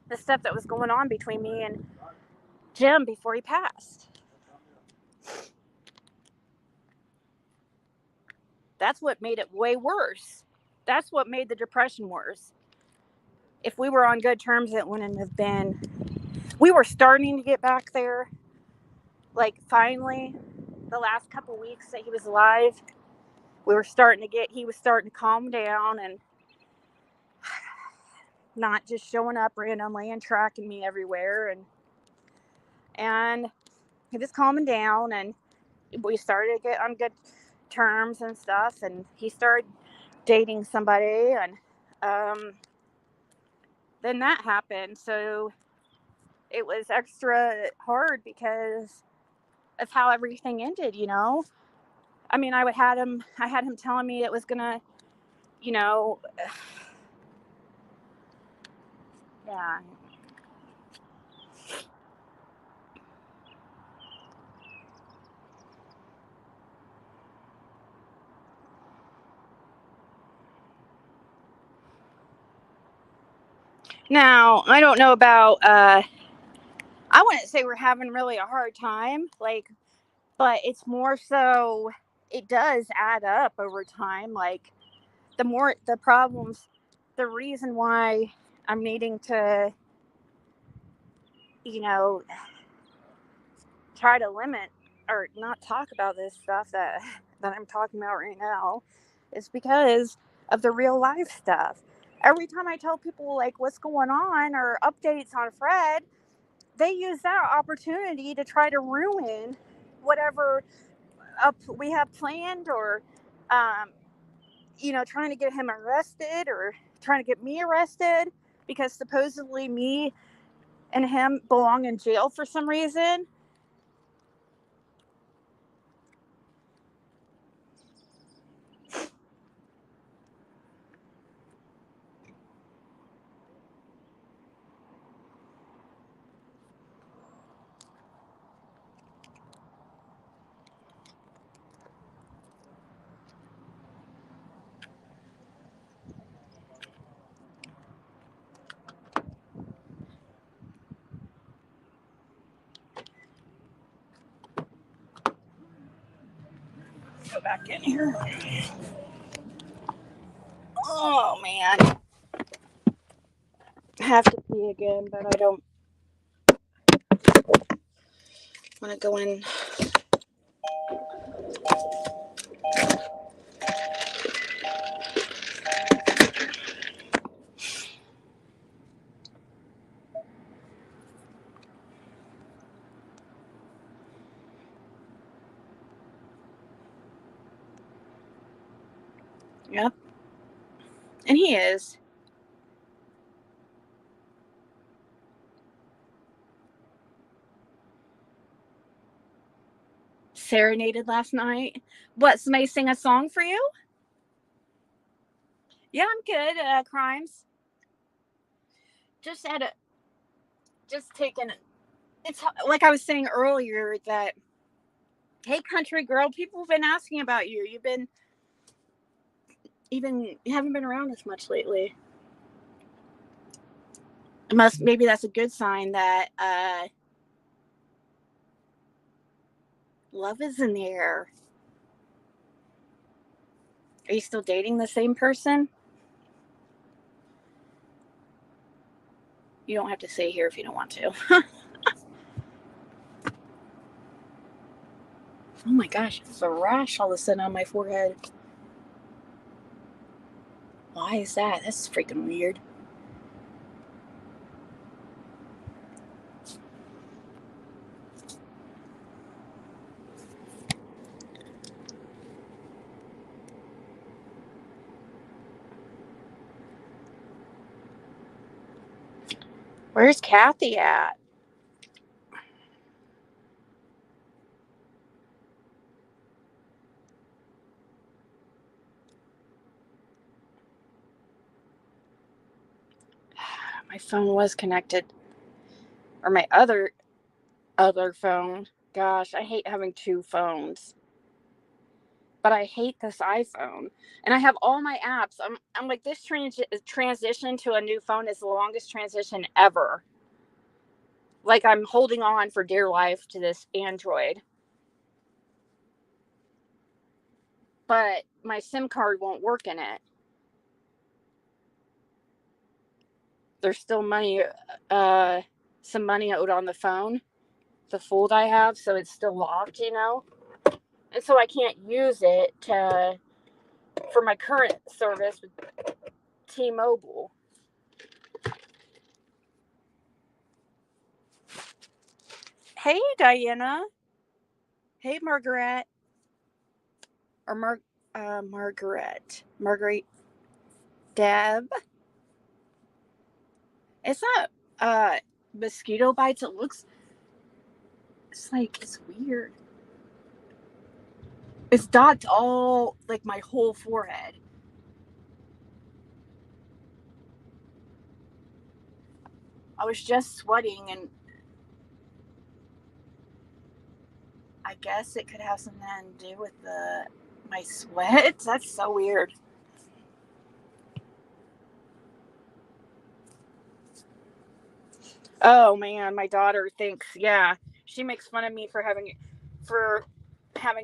the stuff that was going on between me and Jim before he passed. That's what made it way worse. That's what made the depression worse. If we were on good terms, it wouldn't have been. We were starting to get back there. Like, finally, the last couple weeks that he was alive, he was starting to calm down and not just showing up randomly and tracking me everywhere. And he was calming down, and we started to get on good terms and stuff. And he started dating somebody, and then that happened. So it was extra hard because of how everything ended. I mean, I had him telling me it was gonna, yeah. Now, I don't know about, I wouldn't say we're having really a hard time, like, but it's more so, it does add up over time. Like, the more the problems, the reason why I'm needing to, you know, try to limit or not talk about this stuff that I'm talking about right now is because of the real life stuff. Every time I tell people like what's going on or updates on Fred, they use that opportunity to try to ruin whatever up we have planned, or um, trying to get him arrested or trying to get me arrested because supposedly me and him belong in jail for some reason. Go back in here. Oh man, I have to pee again, but I don't want to go in. Yep, and he is. Serenaded last night. What, somebody sing a song for you? Yeah, I'm good. Crimes. Just had a just taking. It's like I was saying earlier that, hey, country girl, people have been asking about you. You haven't been around as much lately. Maybe that's a good sign that love is in the air. Are you still dating the same person? You don't have to say here if you don't want to. Oh my gosh, there's a rash all of a sudden on my forehead. Why is that? That's freaking weird. Where's Kathy at? My phone was connected. Or my other phone. Gosh, I hate having two phones. But I hate this iPhone. And I have all my apps. I'm like, this transition to a new phone is the longest transition ever. Like, I'm holding on for dear life to this Android. But my SIM card won't work in it. There's still money, some money owed on the phone, the Fold I have, so it's still locked, And so I can't use it for my current service with T-Mobile. Hey, Diana. Hey, Margaret. Or Margaret. Marguerite. Deb. It's not mosquito bites. It's weird. It's dots all, like, my whole forehead. I was just sweating, and I guess it could have something to do with my sweat. That's so weird. Oh man, my daughter thinks, yeah, she makes fun of me for having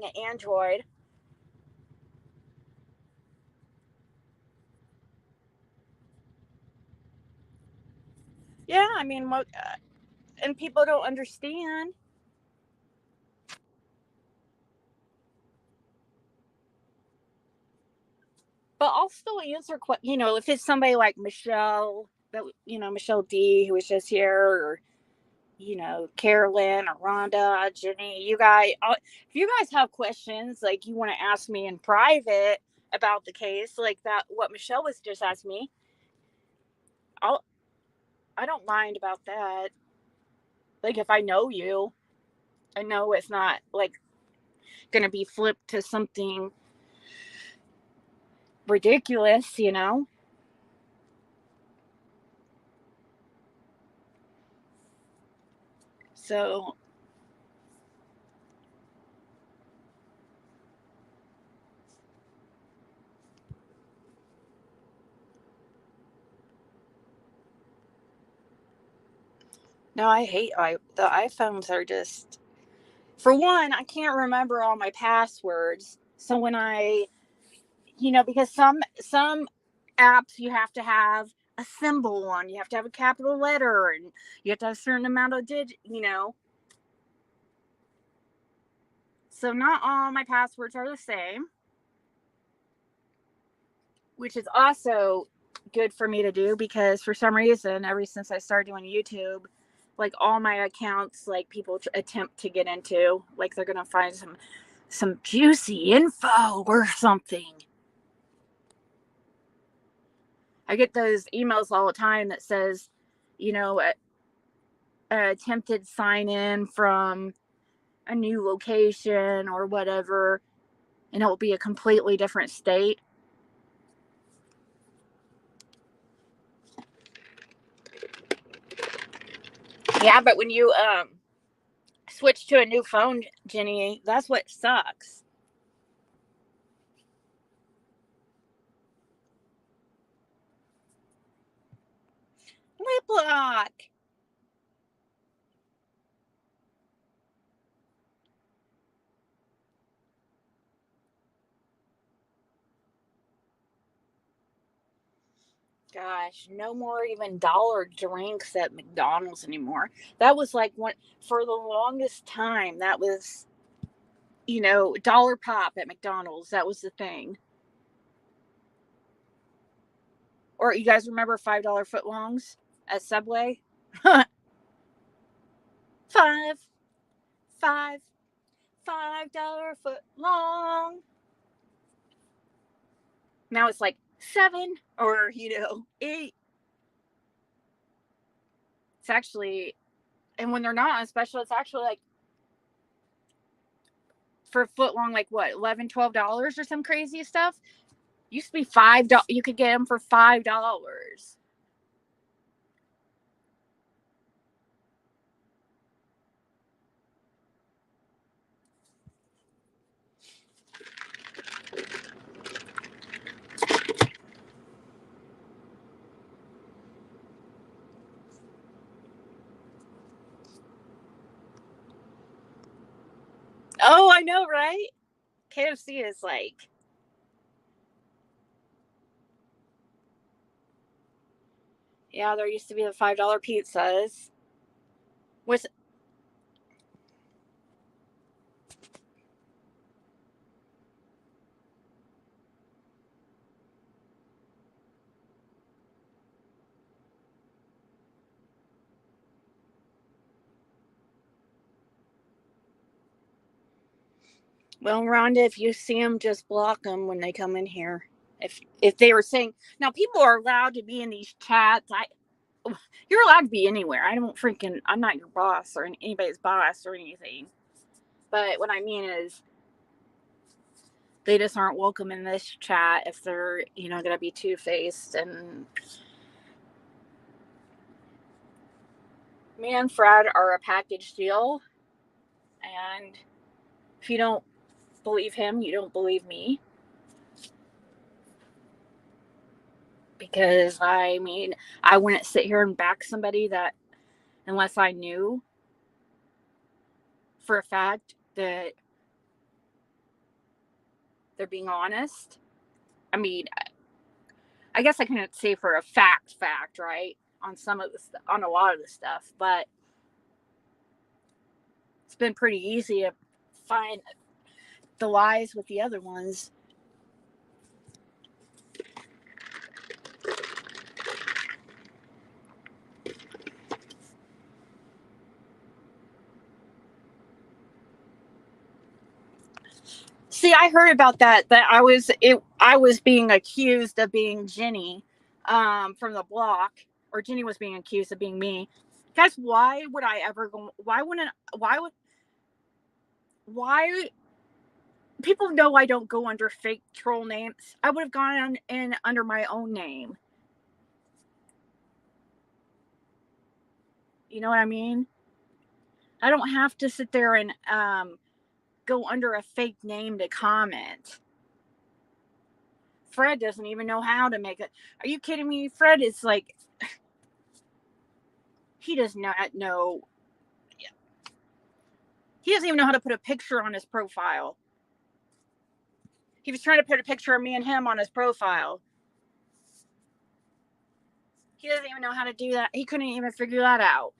an Android. Yeah, I mean, and people don't understand. But I'll still answer, if it's somebody like Michelle, Michelle D, who was just here, or Carolyn or Rhonda, Jenny, you guys, if you guys have questions, like, you want to ask me in private about the case, like that, what Michelle was just asking me, I don't mind about that. Like, if I know you, I know it's not, like, going to be flipped to something ridiculous. So, no, I hate the iPhones are just, for one, I can't remember all my passwords. So when because some apps you have to have a symbol on, you have to have a capital letter, and you have to have a certain amount of digit. So not all my passwords are the same, which is also good for me to do, because for some reason, ever since I started doing YouTube, like, all my accounts, like, people attempt to get into, like, they're gonna find some juicy info or something. I get those emails all the time that says, attempted sign in from a new location or whatever, and it will be a completely different state. Yeah, but when you switch to a new phone, Jenny, that's what sucks. Lip lock. Gosh, no more even dollar drinks at McDonald's anymore. That was like for the longest time. That was, dollar pop at McDonald's. That was the thing. Or you guys remember $5 footlongs at Subway? five, five, $5 foot long. Now it's like 7 or 8. It's actually, and when they're not on special, it's actually like, for a foot long, like what, $11, $12 or some crazy stuff. Used to be $5. You could get them for $5. I know, right? KFC is like, yeah, there used to be the $5 pizzas. Which, well, Rhonda, if you see them, just block them when they come in here. If they were saying, now people are allowed to be in these chats. You're allowed to be anywhere. I'm not your boss or anybody's boss or anything. But what I mean is, they just aren't welcome in this chat if they're, gonna be two-faced. And me and Fred are a package deal. And if you don't believe him, you don't believe me. Because I wouldn't sit here and back somebody that, unless I knew for a fact that they're being honest. I mean, I guess I couldn't say for a fact, right? On a lot of the stuff, but it's been pretty easy to find the lies with the other ones. See, I heard about that I was being accused of being Jenny from the block, or Jenny was being accused of being me. Guys, why would I ever go? Why people know I don't go under fake troll names. I would have gone in under my own name. You know what I mean? I don't have to sit there and go under a fake name to comment. Fred doesn't even know how to make it. Are you kidding me? Fred is like, he does not know. He doesn't even know how to put a picture on his profile. He was trying to put a picture of me and him on his profile. He doesn't even know how to do that. He couldn't even figure that out.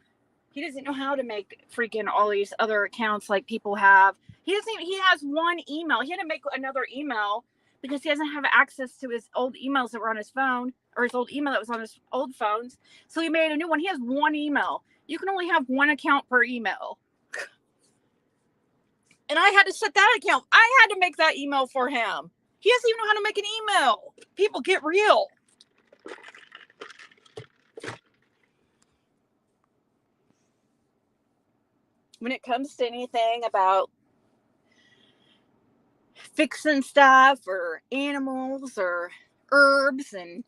He doesn't know how to make freaking all these other accounts like people have. He has one email. He had to make another email because he doesn't have access to his old emails that were on his phone, or his old email that was on his old phones. So he made a new one. He has one email. You can only have one account per email. And I had to set that account. I had to make that email for him. He doesn't even know how to make an email. People, get real. When it comes to anything about fixing stuff or animals or herbs and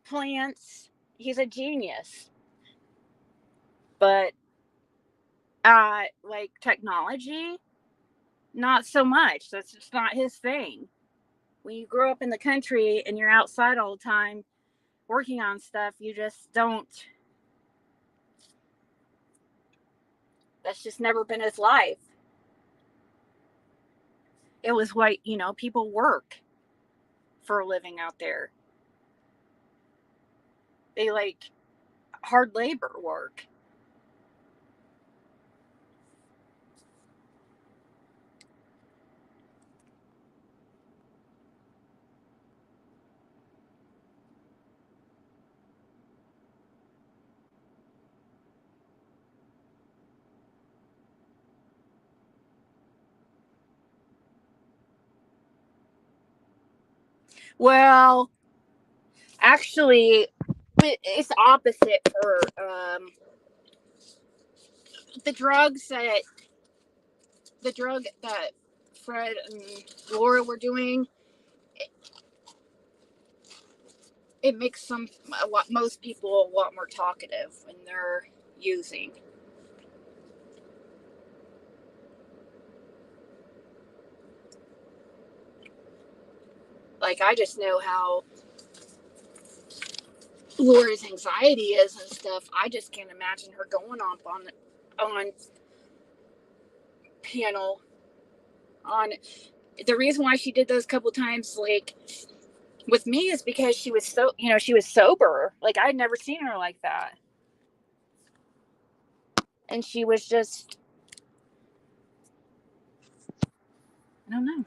plants, he's a genius. But like technology, not so much. That's just not his thing. When you grow up in the country and you're outside all the time working on stuff, you just don't. That's just never been his life. It was what, people work for a living out there. They like hard labor work. Well, actually, it's opposite for the drug that Fred and Laura were doing. It makes most people a lot more talkative when they're using. Like, I just know how Laura's anxiety is and stuff. I just can't imagine her going on panel on. The reason why she did those couple times, like, with me is because she was so, she was sober. Like, I'd never seen her like that. And she was just, I don't know.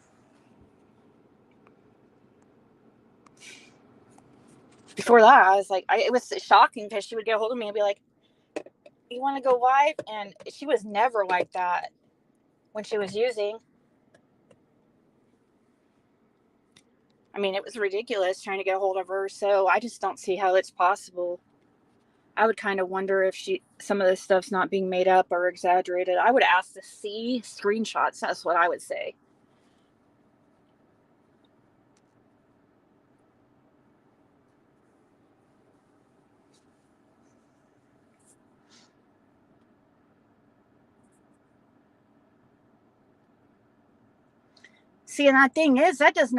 Before that, I was like, it was shocking because she would get a hold of me and be like, you want to go live? And she was never like that when she was using. I mean, it was ridiculous trying to get a hold of her. So I just don't see how it's possible. I would kind of wonder if some of this stuff's not being made up or exaggerated. I would ask to see screenshots. That's what I would say. See, and that thing is, that doesn't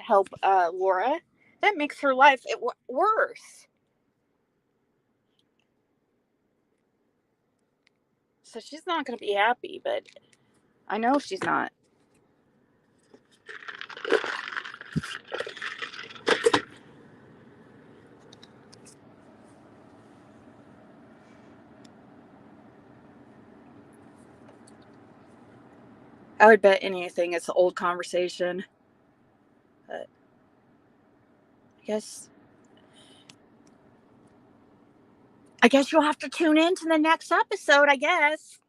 help Laura. That makes her life worse. So she's not going to be happy, but I know she's not. I would bet anything it's an old conversation. But I guess you'll have to tune in to the next episode, I guess.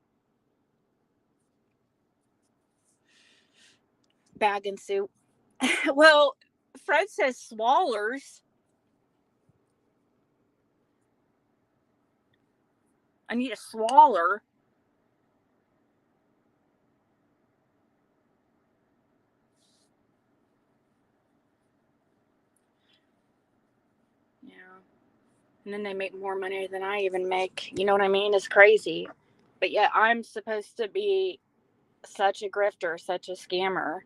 Bag and soup. Well, Fred says swallers. I need a swaller. Yeah. And then they make more money than I even make. You know what I mean? It's crazy. But yet I'm supposed to be such a grifter, such a scammer.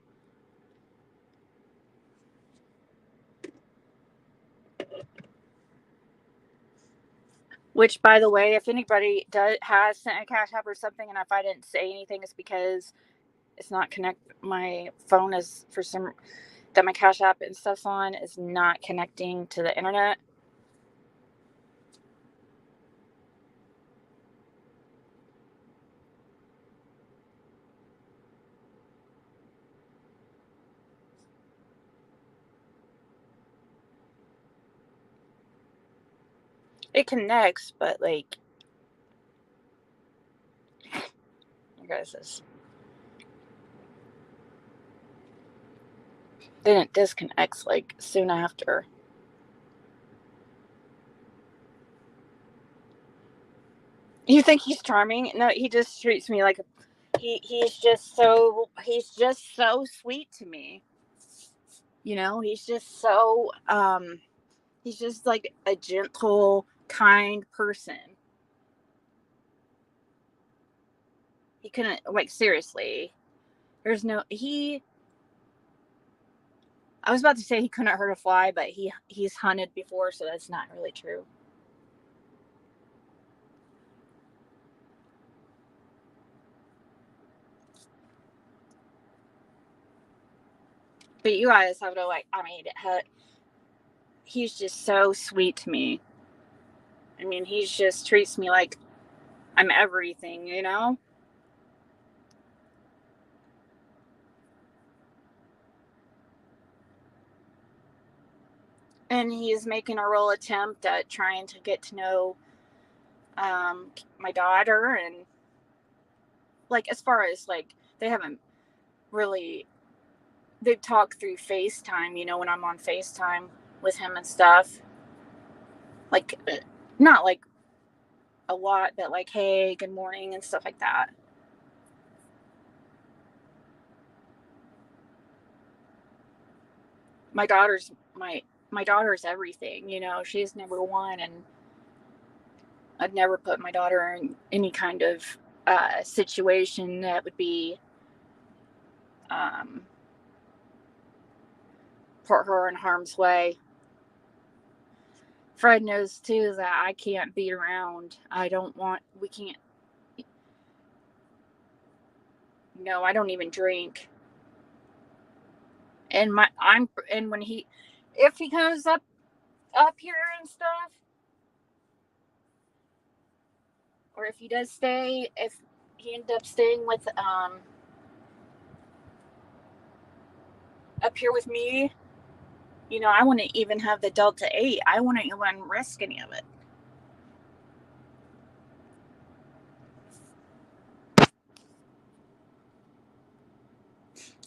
Which, by the way, if anybody has sent a Cash App or something, and if I didn't say anything, it's because it's not my phone is for some that my Cash App and stuff's on is not connecting to the internet. It connects, but like, you guys, this then it disconnects like soon after. You think he's charming? No, he just treats me like he's just so sweet to me. He's just so he's just like a gentle, kind person. He couldn't, like, seriously. There's no he I was about to say he couldn't hurt a fly, but he's hunted before, so that's not really true. But you guys have to, like, I mean, he's just so sweet to me. I mean, he just treats me like I'm everything. And he's making a real attempt at trying to get to know my daughter, and, like, as far as, like, they haven't really, they've talked through FaceTime, when I'm on FaceTime with him and stuff. Like, not like a lot, but like, hey, good morning and stuff like that. My daughter's my daughter's everything. She's number one, and I'd never put my daughter in any kind of situation that would be um, put her in harm's way. Fred knows too that I can't be around. We can't. No, I don't even drink. And when if he comes up here and stuff, or if he does stay, if he ends up staying with up here with me, I wouldn't even have the Delta 8. I wouldn't even risk any of it.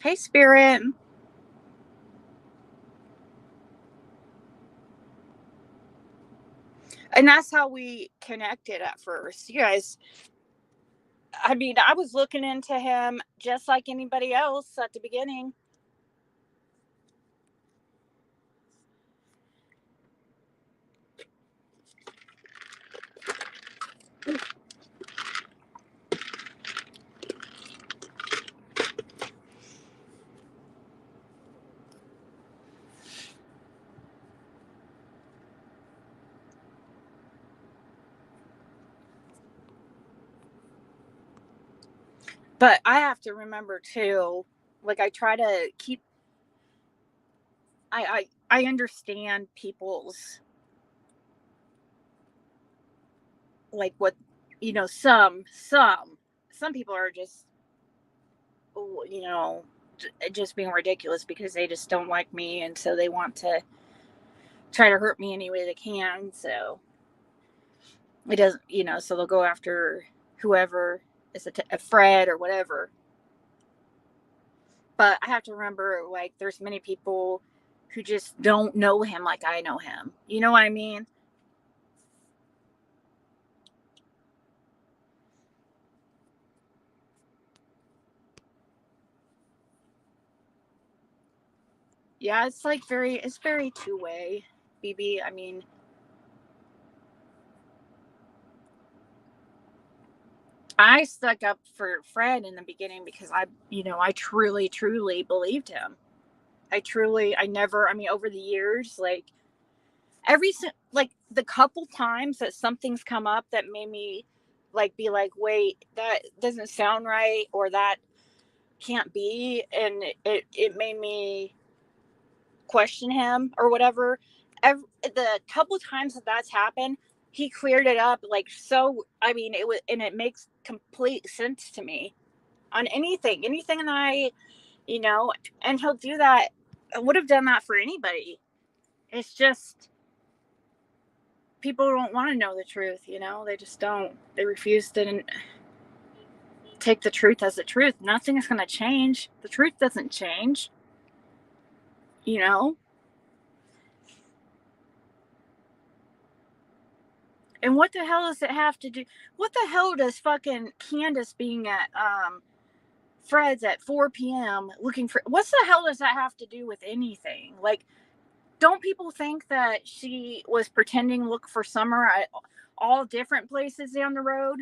Hey, Spirit. And that's how we connected at first. You guys, I mean, I was looking into him just like anybody else at the beginning. But I have to remember too, like I try to keep I understand people's, like, what, some people are just, you know just being ridiculous because they just don't like me, and so they want to try to hurt me any way they can. So it doesn't, so they'll go after whoever is a Fred or whatever. But I have to remember, like, there's many people who just don't know him like I know him. You know what I mean? Yeah, it's very two-way, BB. I mean, I stuck up for Fred in the beginning because I truly, truly believed him. I never, I mean, over the years, like, like the couple times that something's come up that made me, like, be like, wait, that doesn't sound right, or that can't be, and it made me question him or whatever. The couple times that that's happened, he cleared it up, like, so, I mean, it makes complete sense to me on anything that you know and he'll do that. I would have done that for anybody. It's just people don't want to know the truth. They just don't. They refuse to take the truth as the truth. Nothing is going to change. The truth doesn't change. you know and what the hell does it have to do? What the hell does fucking Candace being at Fred's at 4 p.m. looking for, what's the hell does that have to do with anything? Like, don't people think that she was pretending to look for Summer at all different places down the road?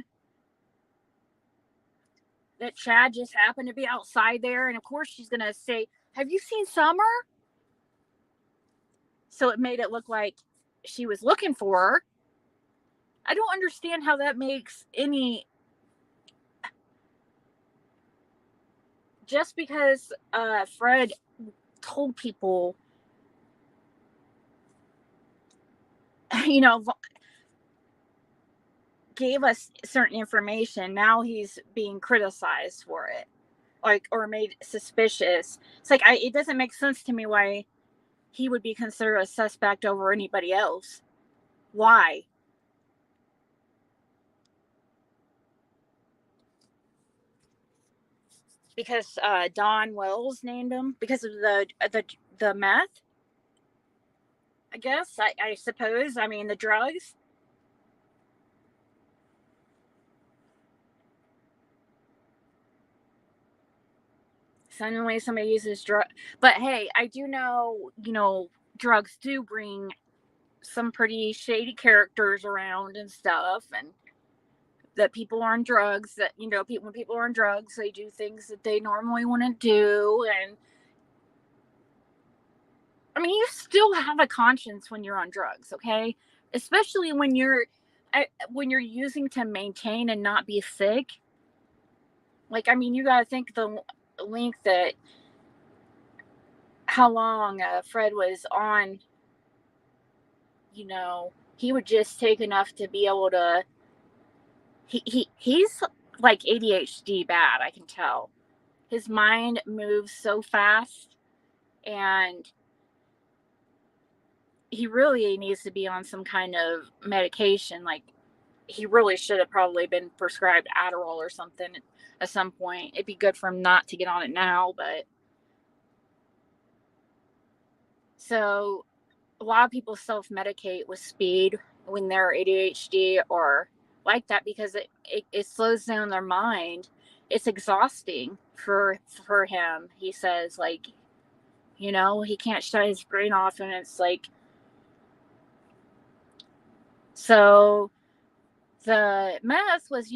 That Chad just happened to be outside there, and of course she's gonna say, "Have you seen Summer?" So it made it look like she was looking for her. I don't understand how that makes any. Just because Fred told people, you know, gave us certain information, now he's being criticized for it, like, or made suspicious. It's like, it doesn't make sense to me why he would be considered a suspect over anybody else. Why? Because Don Wells named him because of the meth. I guess, I suppose. I mean, the drugs. Suddenly, somebody uses drug. But hey, I do know, drugs do bring some pretty shady characters around and stuff, and that people are on drugs. That when people are on drugs, they do things that they normally wouldn't do, and I mean, you still have a conscience when you're on drugs, okay? Especially when you're using to maintain and not be sick. Like, I mean, you got to think the length that how long Fred was on, he would just take enough to be able to. He's like ADHD bad, I can tell. His mind moves so fast, and he really needs to be on some kind of medication. Like, he really should have probably been prescribed Adderall or something at some point. It'd be good for him not to get on it now, but so a lot of people self-medicate with speed when they're ADHD or like that because it slows down their mind. It's exhausting for him. He says, like, he can't shut his brain off, and it's like, so the meth was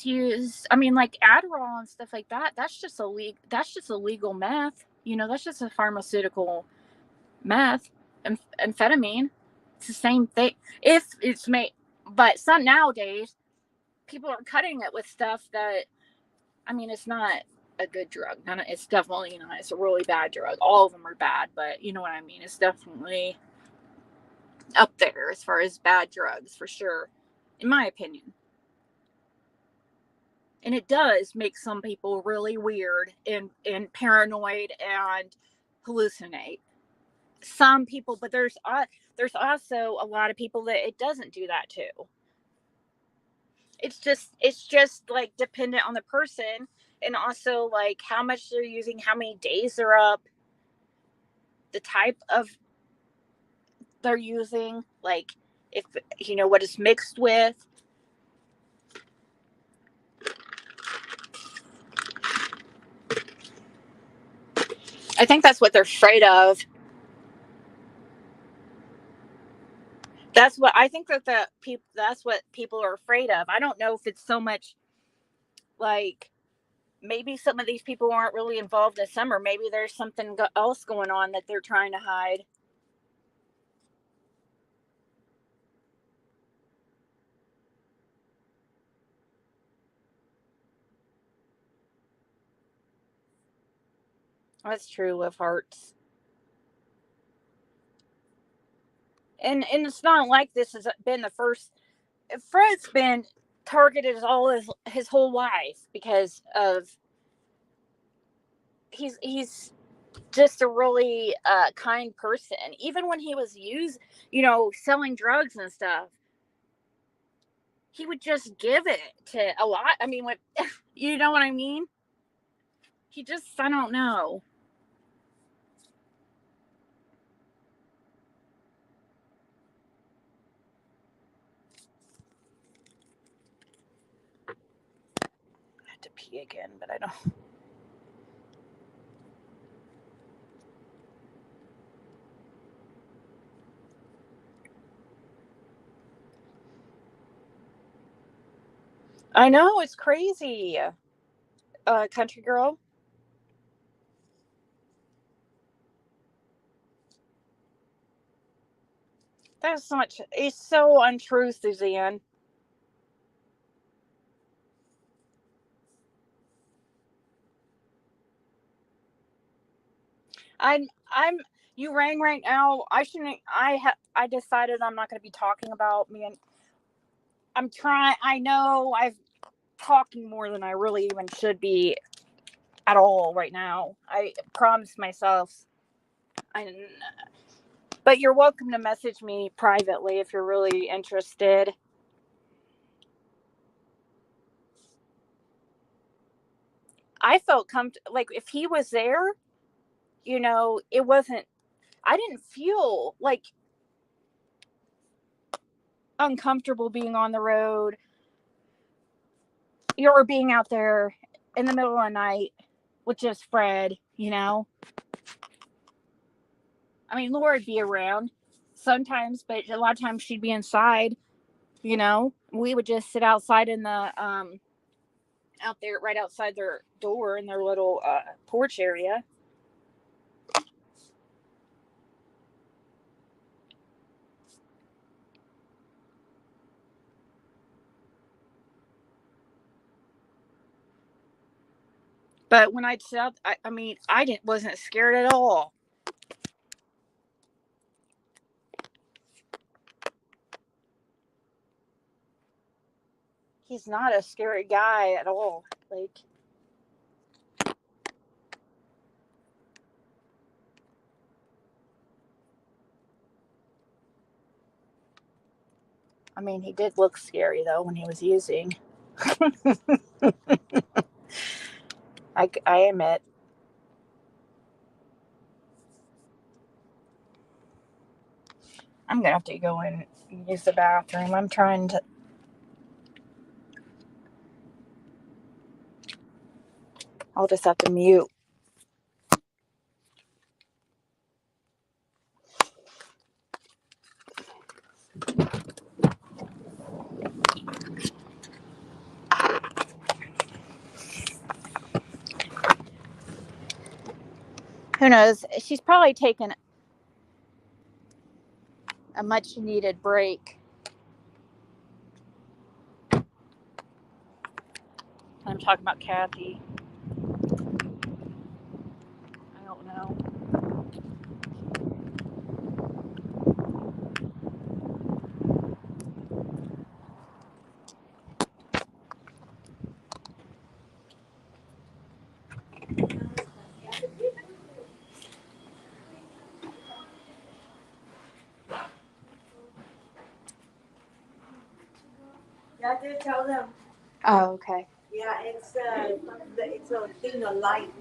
used. I mean, like Adderall and stuff like that. That's just illegal meth. That's just a pharmaceutical meth. Amphetamine. It's the same thing. If it's made, but some nowadays people are cutting it with stuff that, I mean, it's not a good drug. It's definitely not. It's a really bad drug. All of them are bad, but you know what I mean. It's definitely up there as far as bad drugs for sure, in my opinion. And it does make some people really weird and paranoid and hallucinate. Some people, but there's also a lot of people that it doesn't do that to. It's just like dependent on the person, and also like how much they're using, how many days they're up, the type of they're using, like if what it's mixed with. I think that's what they're afraid of. That's what I think that that's what people are afraid of. I don't know if it's so much like maybe some of these people aren't really involved in summer. Maybe there's something else going on that they're trying to hide. That's true with hearts. And it's not like this has been the first. Fred's been targeted all his whole life because of he's just a really kind person. Even when he was selling drugs and stuff, he would just give it to a lot. I mean, what you know what I mean? He just, I don't know. I have to pee again, but I don't. I know, it's crazy. Country girl. That's so much. It's so untrue, Suzanne. I'm. You rang right now. I shouldn't. I decided I'm not going to be talking about me, and I'm trying. I know I've talking more than I really even should be at all right now. I promised myself. I, but you're welcome to message me privately if you're really interested. I felt comfortable. Like if he was there, it wasn't. I didn't feel like uncomfortable being on the road or being out there in the middle of the night with just Fred. I mean, Laura would be around sometimes, but a lot of times she'd be inside. We would just sit outside in the out there right outside their door in their little porch area. But when I said, I mean, wasn't scared at all. He's not a scary guy at all. Like, I mean, he did look scary though when he was using. I admit. I'm gonna have to go in and use the bathroom. I'm trying to. I'll just have to mute. Who knows? She's probably taken a much needed break. I'm talking about Kathy. I don't know. Yeah, I did tell them. Oh, okay. Yeah, it's a thing of light.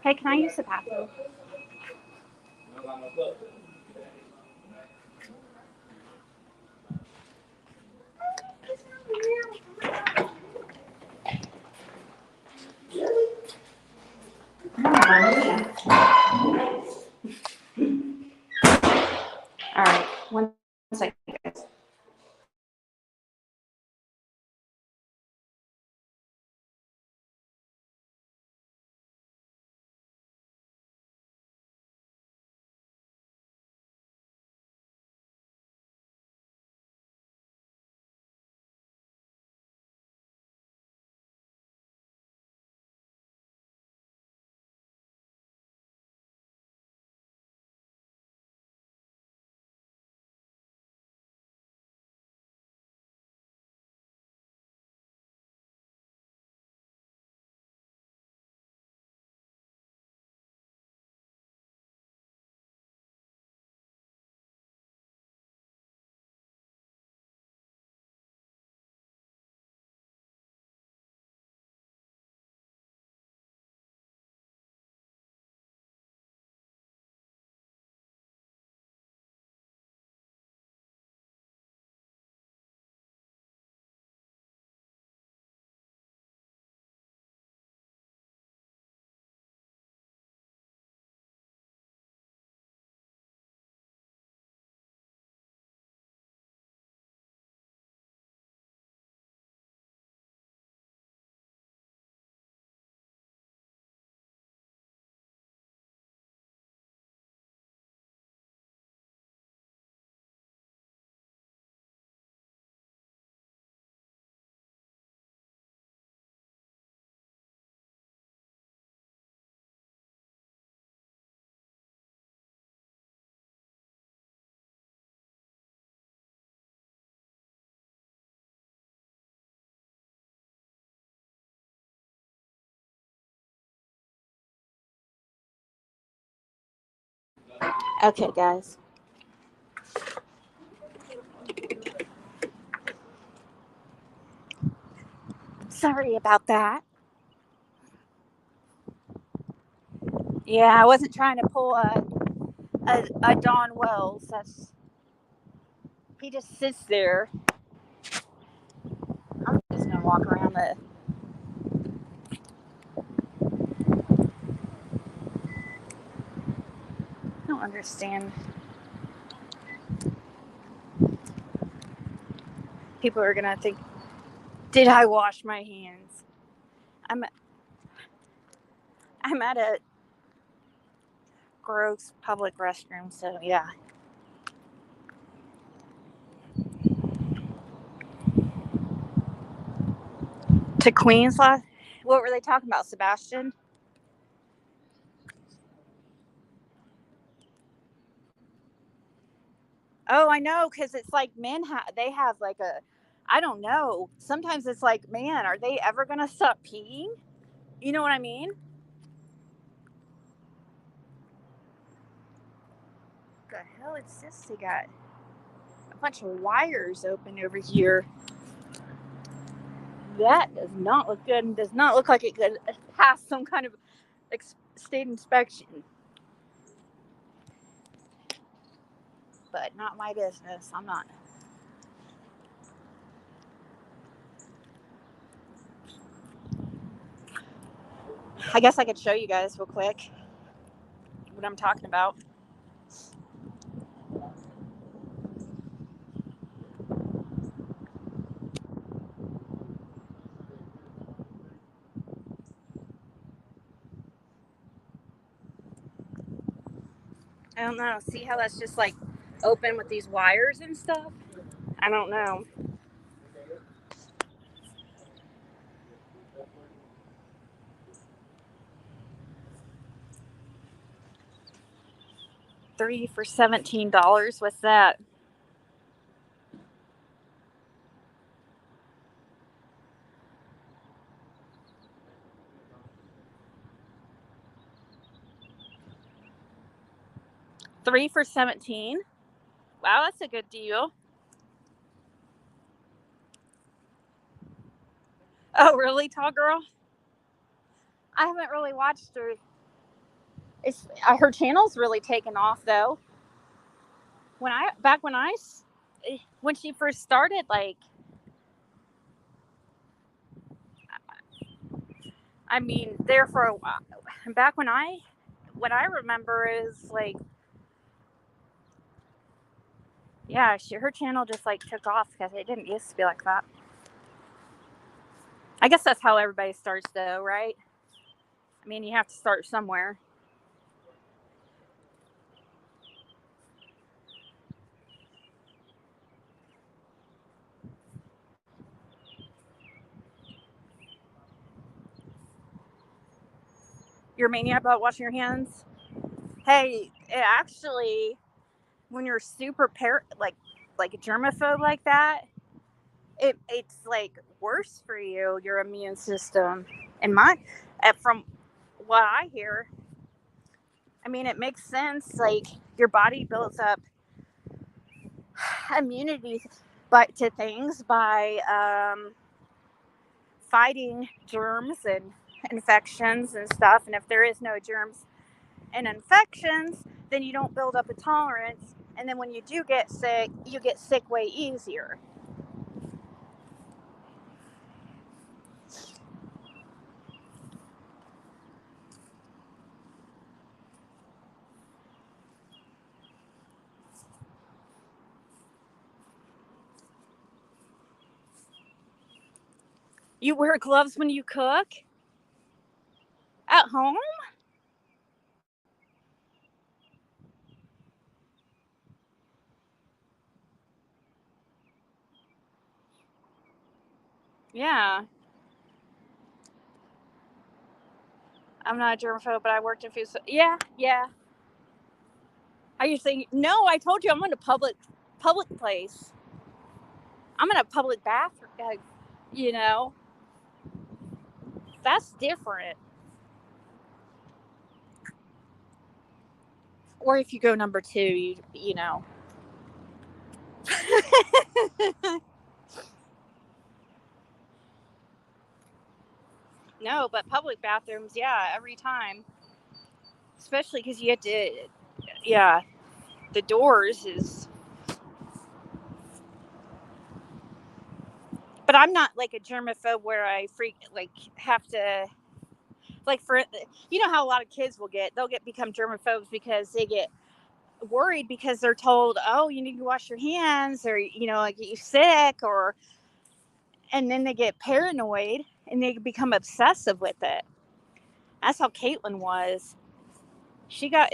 Hey, can I use the bathroom? All right, 1 second, guys. Okay, guys. Sorry about that. Yeah, I wasn't trying to pull a Don Wells. He just sits there. I'm just gonna walk around the. I don't understand. People are gonna think, did I wash my hands? I'm at a gross public restroom. So yeah. To Queens last. What were they talking about, Sebastian? Oh, I know, because it's like men they have like a, I don't know. Sometimes it's like, man, are they ever gonna stop peeing? You know what I mean? What the hell is this? They got a bunch of wires open over here. That does not look good, and does not look like it could pass some kind of state inspection. But not my business. I'm not. I guess I could show you guys real quick what I'm talking about. I don't know. See how that's just like open with these wires and stuff? I don't know. Three for $17. What's that? Three for 17. Wow, that's a good deal. Oh, really, Tall Girl? I haven't really watched her. Her channel's really taken off though. When she first started, like, I mean, there for a while. Back what I remember is like, yeah, her channel just like took off because it didn't used to be like that. I guess that's how everybody starts though, right? I mean, you have to start somewhere. You're a maniac about washing your hands? Hey, it actually, when you're super like a germaphobe like that, it's like worse for you, your immune system. And from what I hear, I mean, it makes sense. Like, your body builds up immunity to things by fighting germs and infections and stuff. And if there is no germs and infections, then you don't build up a tolerance. And then when you do get sick, you get sick way easier. You wear gloves when you cook? At home? Yeah. I'm not a germaphobe, but I worked in food. Yeah, yeah. I used to think, no, I told you I'm in a public place. I'm in a public bathroom. You know, that's different. Or if you go number two, you know. No, but public bathrooms, yeah, every time. Especially because you have to, yeah, the doors is. But I'm not like a germaphobe where I have to, like, for, you know how a lot of kids they'll become germaphobes because they get worried because they're told, oh, you need to wash your hands, or, you know, like, get you sick, or, and then they get paranoid and they become obsessive with it. That's how Caitlin was. I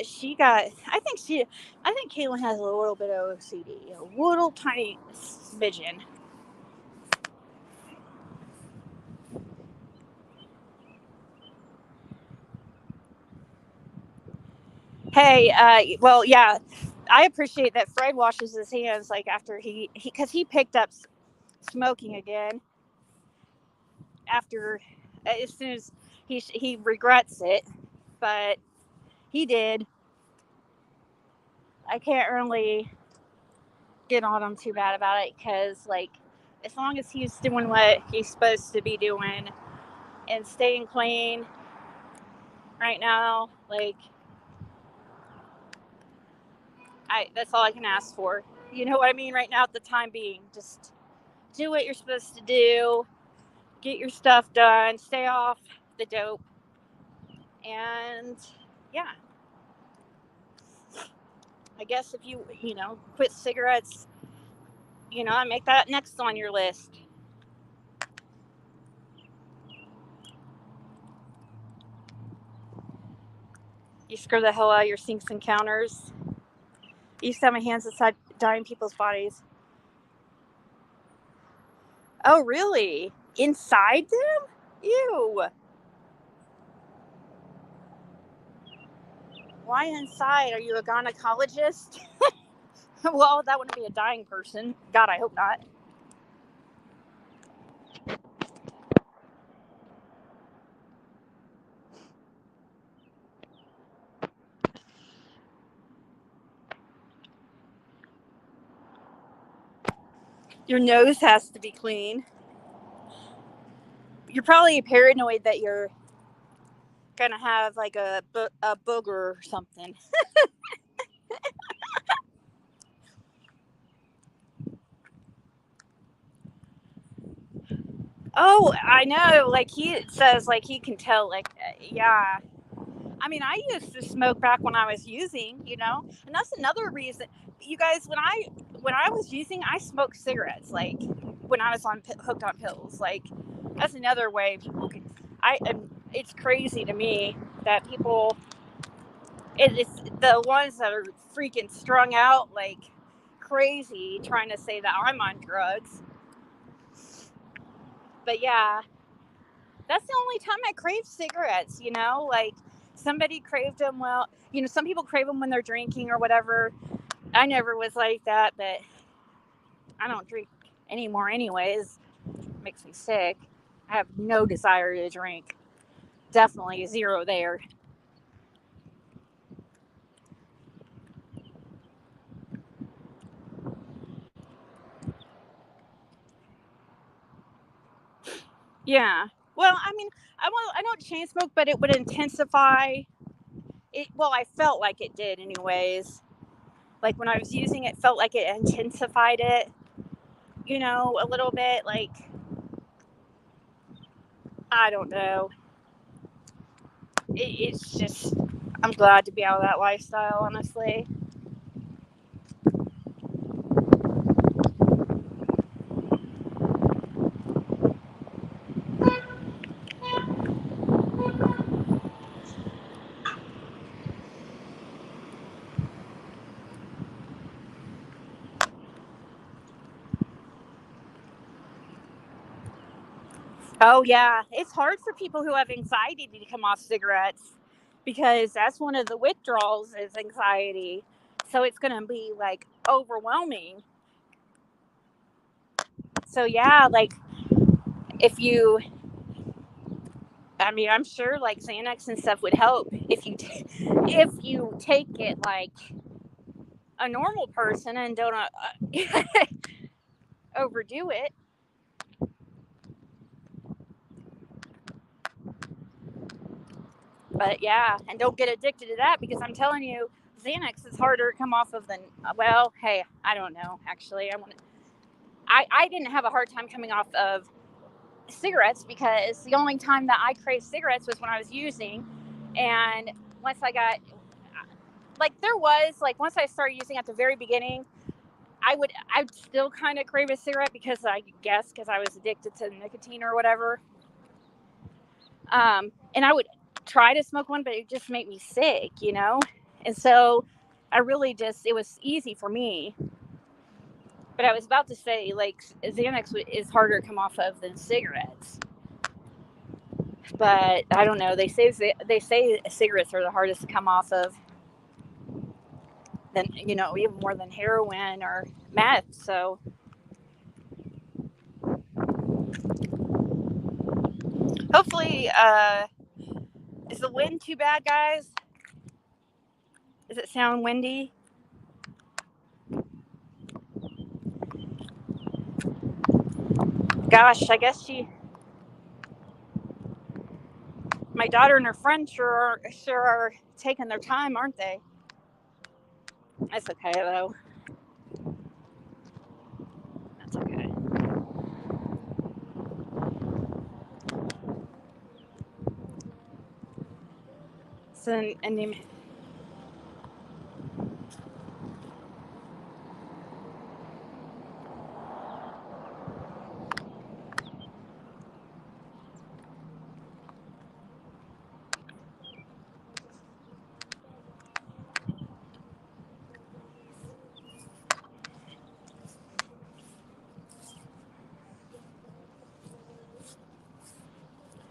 think Caitlin has a little bit of OCD, a little tiny smidgen. Hey, well, yeah, I appreciate that Fred washes his hands like after because he picked up smoking again after as soon as he regrets it, but he did. I can't really get on him too bad about it because like as long as he's doing what he's supposed to be doing and staying clean right now, like I that's all I can ask for. You know what I mean? Right now at the time being, just do what you're supposed to do, get your stuff done, stay off the dope, and yeah, I guess if you know quit cigarettes, I make that next on your list. You scare the hell out of your sinks and counters. I used to have my hands inside dying people's bodies. Oh, really? Inside them? Ew. Why inside? Are you a gynecologist? Well, that wouldn't be a dying person. God, I hope not. Your nose has to be clean. You're probably paranoid that you're gonna have like a booger or something. Oh, I know. Like he says, like he can tell. Like, yeah. I mean, I used to smoke back when I was using, and that's another reason. You guys, when I was using, I smoked cigarettes. Like when I was hooked on pills. Like that's another way people can. It's crazy to me that people. It's the ones that are freaking strung out like crazy trying to say that I'm on drugs. But yeah, that's the only time I crave cigarettes, like somebody craved them. Well, some people crave them when they're drinking or whatever. I never was like that, but I don't drink anymore anyways. It makes me sick. I have no desire to drink. Definitely zero there. Yeah. Well, I mean, I don't chain smoke, but it would intensify it. Well, I felt like it did anyways. Like when I was using it, felt like it intensified it, a little bit. Like, I don't know. It's just, I'm glad to be out of that lifestyle, honestly. Oh, yeah. It's hard for people who have anxiety to come off cigarettes because that's one of the withdrawals is anxiety. So it's going to be like overwhelming. So, yeah, like if you, I mean, I'm sure like Xanax and stuff would help if you take it like a normal person and don't overdo it. But yeah, and don't get addicted to that because I'm telling you, Xanax is harder to come off of than. Well, hey, I don't know. Actually, I didn't have a hard time coming off of cigarettes because the only time that I craved cigarettes was when I was using, and once I got like there was like once I started using at the very beginning, I'd still kind of crave a cigarette because I guess because I was addicted to nicotine or whatever. And I would try to smoke one, but it just made me sick, you know? And so I really just, it was easy for me. But I was about to say, like, Xanax is harder to come off of than cigarettes. But I don't know. They say cigarettes are the hardest to come off of than, you know, even more than heroin or meth. So hopefully, is the wind too bad, guys? Does it sound windy? Gosh, I guess my daughter and her friend sure are taking their time, aren't they? That's okay though. That's okay. So, and then,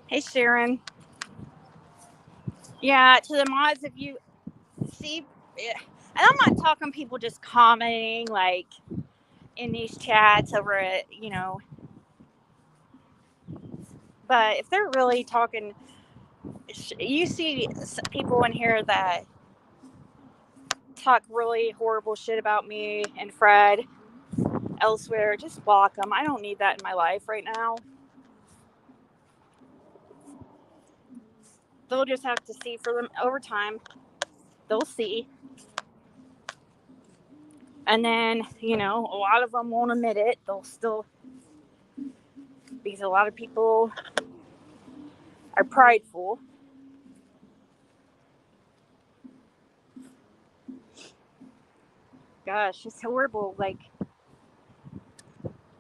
hey Sharon. Yeah, to the mods, if you see, and I'm not talking people just commenting like in these chats over it, you know, but if they're really talking, you see people in here that talk really horrible shit about me and Fred elsewhere, just block them. I don't need that in my life right now. They'll just have to see for them over time. They'll see. And then, you know, a lot of them won't admit it. They'll still, because a lot of people are prideful. Gosh, it's horrible. Like,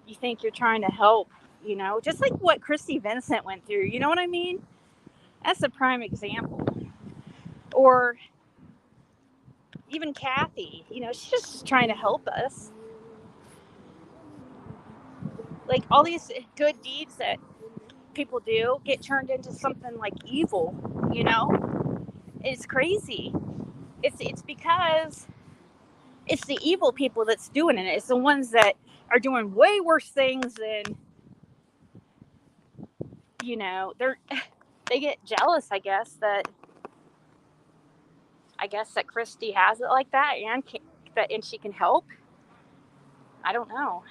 you think you're trying to help, you know, just like what Christy Vincent went through. You know what I mean? That's a prime example. Or even Kathy, you know, she's just trying to help us. Like, all these good deeds that people do get turned into something like evil, you know? It's crazy. It's because it's the evil people that's doing it. It's the ones that are doing way worse things than, you know, they get jealous, I guess that Christy has it like that, and she can help. I don't know.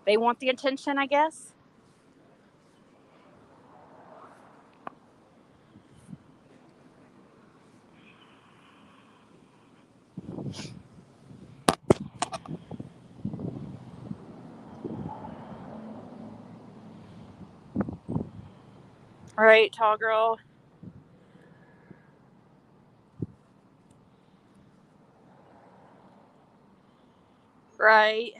They want the attention, I guess. All right, tall girl. Right.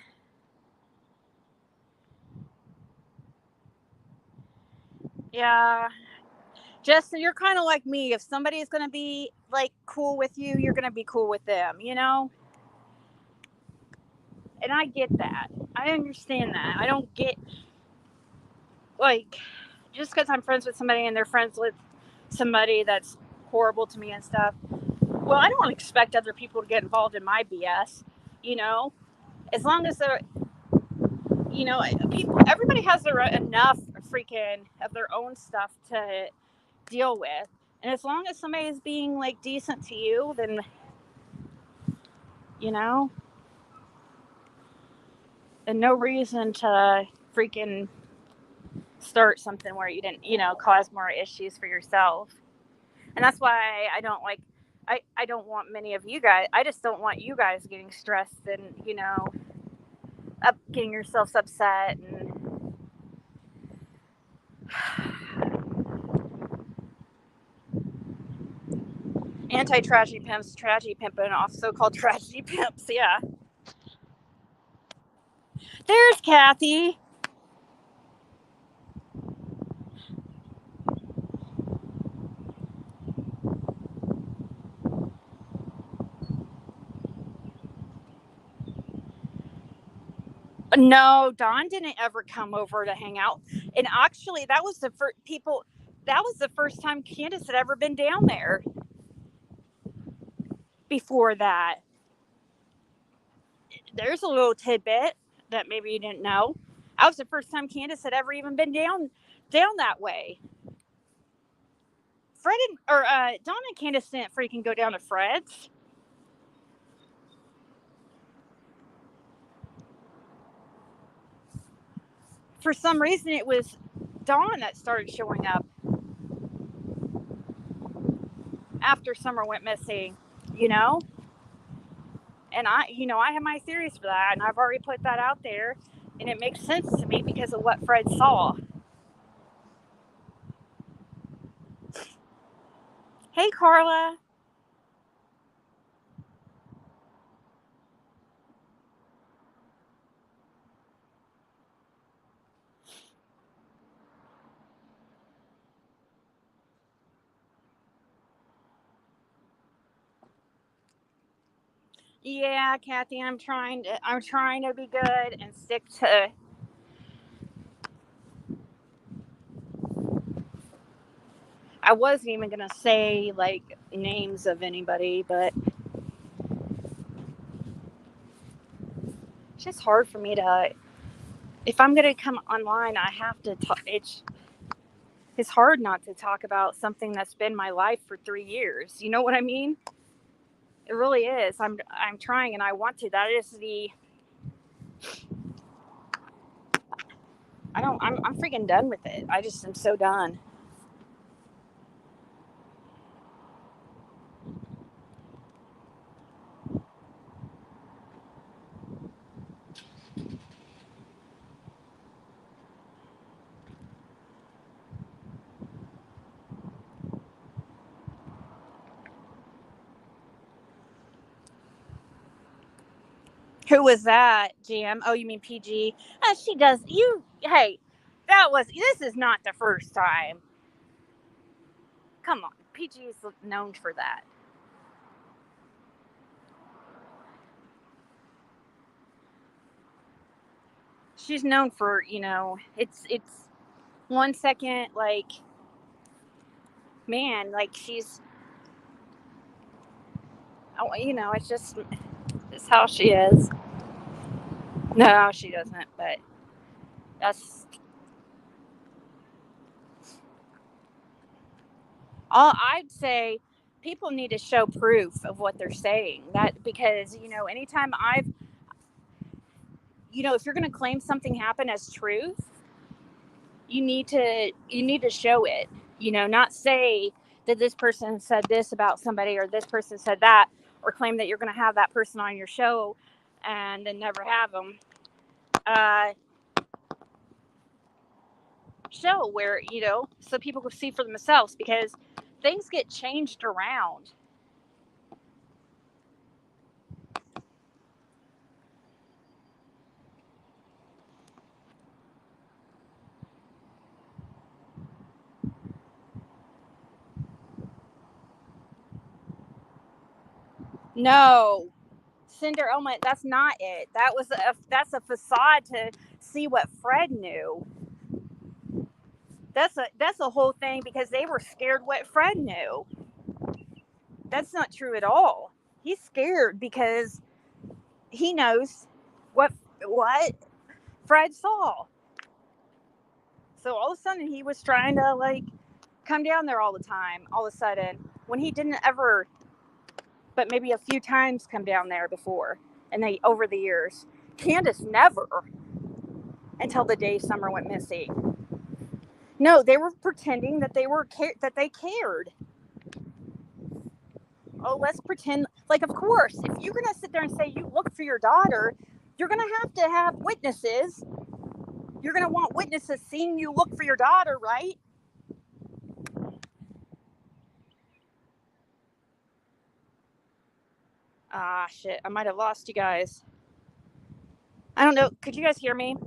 Yeah. Justin, you're kind of like me. If somebody's going to be like cool with you, you're going to be cool with them, you know? And I get that. I understand that. I don't get, like, just because I'm friends with somebody and they're friends with somebody that's horrible to me and stuff. Well, I don't expect other people to get involved in my BS, you know? As long as they're, you know, everybody has enough freaking of their own stuff to deal with. And as long as somebody is being like decent to you, then, you know, and no reason to freaking start something where you didn't, you know, cause more issues for yourself. And that's why I don't like, I don't want many of you guys, I just don't want you guys getting stressed and, you know, getting yourselves upset and anti-tragedy pimps, tragedy pimping off so-called tragedy pimps. Yeah. There's Kathy. No, Don didn't ever come over to hang out. And actually, that was the first people. That was the first time Candace had ever been down there. Before that, there's a little tidbit that maybe you didn't know. That was the first time Candace had ever even been down that way. Fred and or Don and Candace didn't freaking go down to Fred's. For some reason, it was Dawn that started showing up after Summer went missing, you know? And I have my theories for that, and I've already put that out there, and it makes sense to me because of what Fred saw. Hey, Carla. Yeah, Kathy, I'm trying to be good and stick to. I wasn't even gonna say like names of anybody, but it's just hard for me to. If I'm gonna come online, I have to talk. It's hard not to talk about something that's been my life for 3 years. You know what I mean? It really is. I'm trying and I want to. That is the. I don't. I'm freaking done with it. I just am so done. Who was that, Jim? Oh, you mean PG? She does. You. Hey, that was. This is not the first time. Come on, PG is known for that. She's known for it's 1 second like man like she's oh it's just it's how she is. No, she doesn't. But that's all I'd say. People need to show proof of what they're saying. That because anytime if you're going to claim something happened as truth, you need to show it. Not say that this person said this about somebody or this person said that, or claim that you're going to have that person on your show and then never have them. Uh, Show where so people can see for themselves because things get changed around. No, Cinder Elma, that's not it. That's a facade to see what Fred knew. That's a whole thing because they were scared what Fred knew. That's not true at all. He's scared because he knows what Fred saw. So all of a sudden he was trying to like come down there all the time. All of a sudden when he didn't ever, but maybe a few times come down there before, and they over the years. Candace never until the day Summer went missing. No, they were pretending that that they cared. Oh, let's pretend like of course if you're gonna sit there and say you look for your daughter, you're gonna have witnesses. You're gonna want witnesses seeing you look for your daughter, right? Ah, shit, I might have lost you guys. I don't know, could you guys hear me?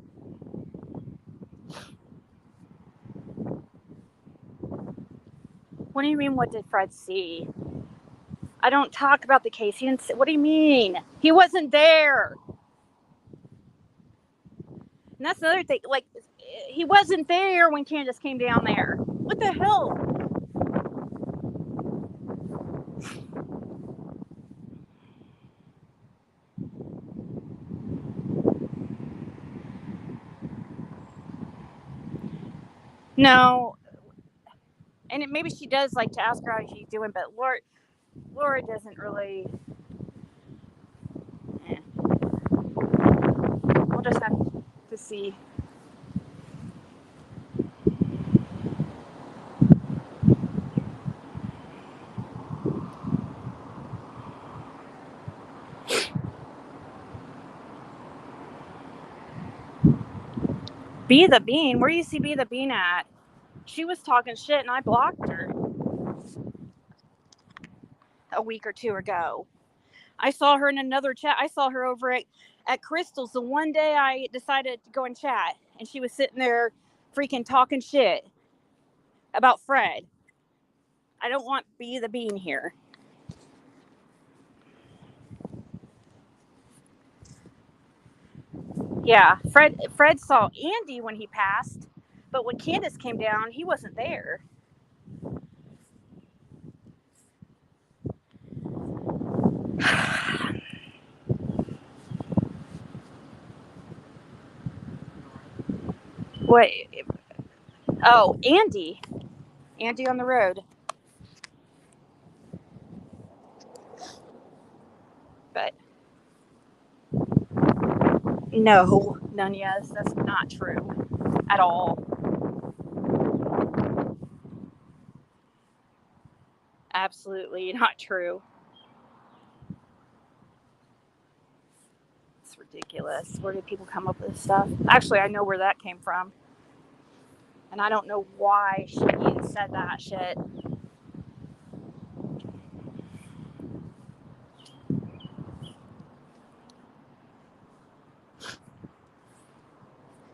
What do you mean, what did Fred see? I don't talk about the case. He didn't see, what do you mean? He wasn't there. And that's another thing. Like, he wasn't there when Candace came down there. What the hell? No. And maybe she does like to ask her how she's doing, but Laura doesn't really. Eh. We'll just have to see. Be the Bean? Where do you see Be the Bean at? She was talking shit and I blocked her a week or two ago. I saw her in another chat. I saw her over at Crystal's the one day I decided to go and chat, and she was sitting there freaking talking shit about Fred. I don't want Be the Bean here. Yeah, Fred saw Andy when he passed, but when Candace came down, he wasn't there. What? Oh, Andy on the road. But no, none. Yes, that's not true at all. Absolutely not true. It's ridiculous. Where do people come up with this stuff? Actually, I know where that came from. And I don't know why she even said that shit.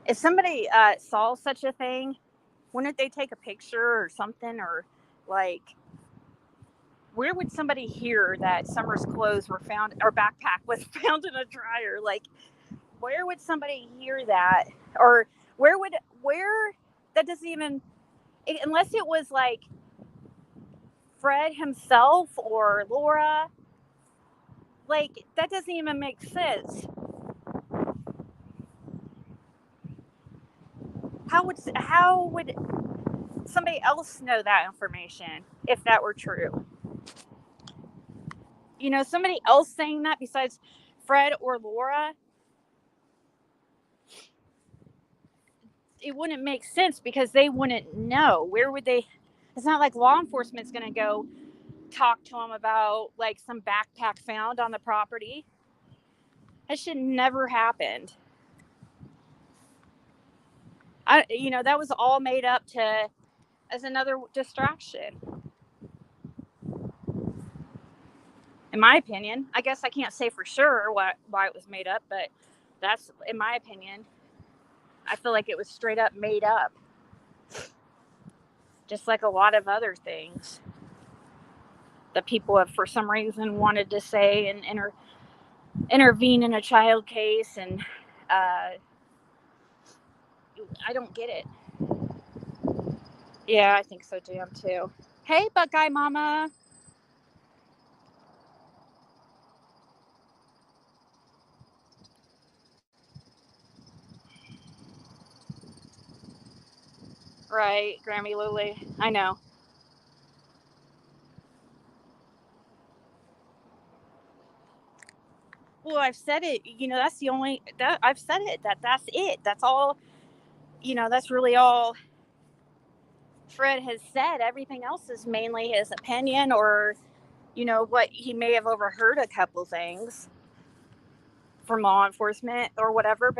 If somebody saw such a thing, wouldn't they take a picture or something? Or, like, where would somebody hear that Summer's clothes were found, or backpack was found in a dryer? Like, where would somebody hear that? Or where that doesn't even, unless it was like Fred himself or Laura, like, that doesn't even make sense. How would somebody else know that information if that were true? Somebody else saying that besides Fred or Laura, it wouldn't make sense because they wouldn't know. Where would they? It's not like law enforcement's going to go talk to them about like some backpack found on the property. That should never happened. That was all made up as another distraction. In my opinion, I guess I can't say for sure why it was made up, but that's in my opinion. I feel like it was straight up made up, just like a lot of other things that people have for some reason wanted to say and intervene in a child case, and I don't get it. Yeah, I think so damn too. Hey, Buckeye Mama. Right, Grammy Lily. I know. Well, I've said it. That's the only that I've said it. That's it. That's all. That's really all Fred has said. Everything else is mainly his opinion, or what he may have overheard a couple things from law enforcement or whatever.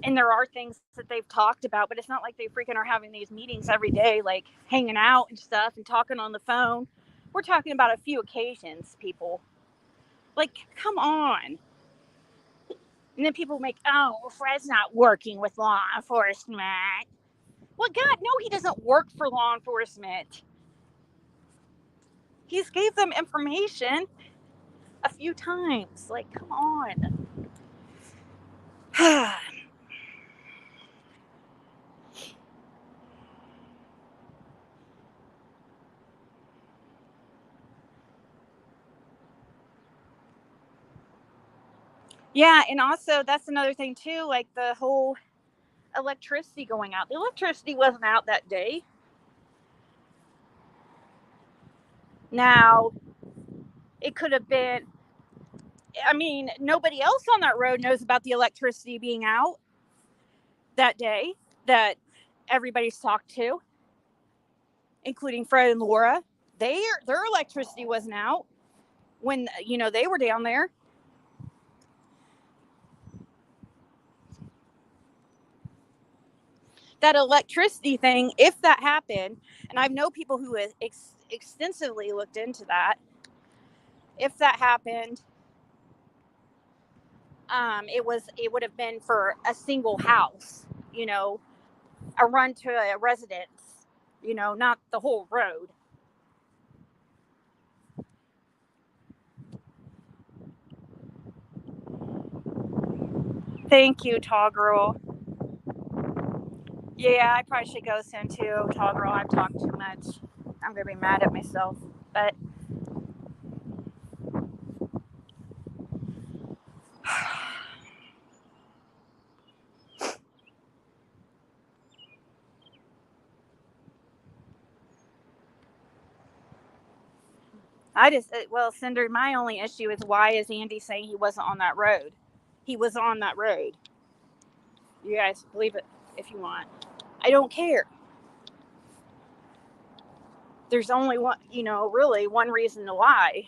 And there are things that they've talked about, but it's not like they freaking are having these meetings every day, like hanging out and stuff and talking on the phone. We're talking about a few occasions, people. Like, come on. And then people make, oh, well, Fred's not working with law enforcement. Well, God, no, he doesn't work for law enforcement. He's gave them information a few times. Like, come on. Yeah, and also that's another thing too, like the whole electricity going out. The electricity wasn't out that day. Now, it could have been, I mean, nobody else on that road knows about the electricity being out that day that everybody's talked to, including Fred and Laura. Their electricity wasn't out when they were down there. That electricity thing, if that happened, and I know people who have extensively looked into that, if that happened, it would have been for a single house, a run to a residence, not the whole road. Thank you, Tall Girl. Yeah, I probably should go soon too, Tall Girl. I've talked too much. I'm gonna be mad at myself, but Cinder, my only issue is why is Andy saying he wasn't on that road? He was on that road. You guys believe it if you want. I don't care. There's only one, really one reason to lie.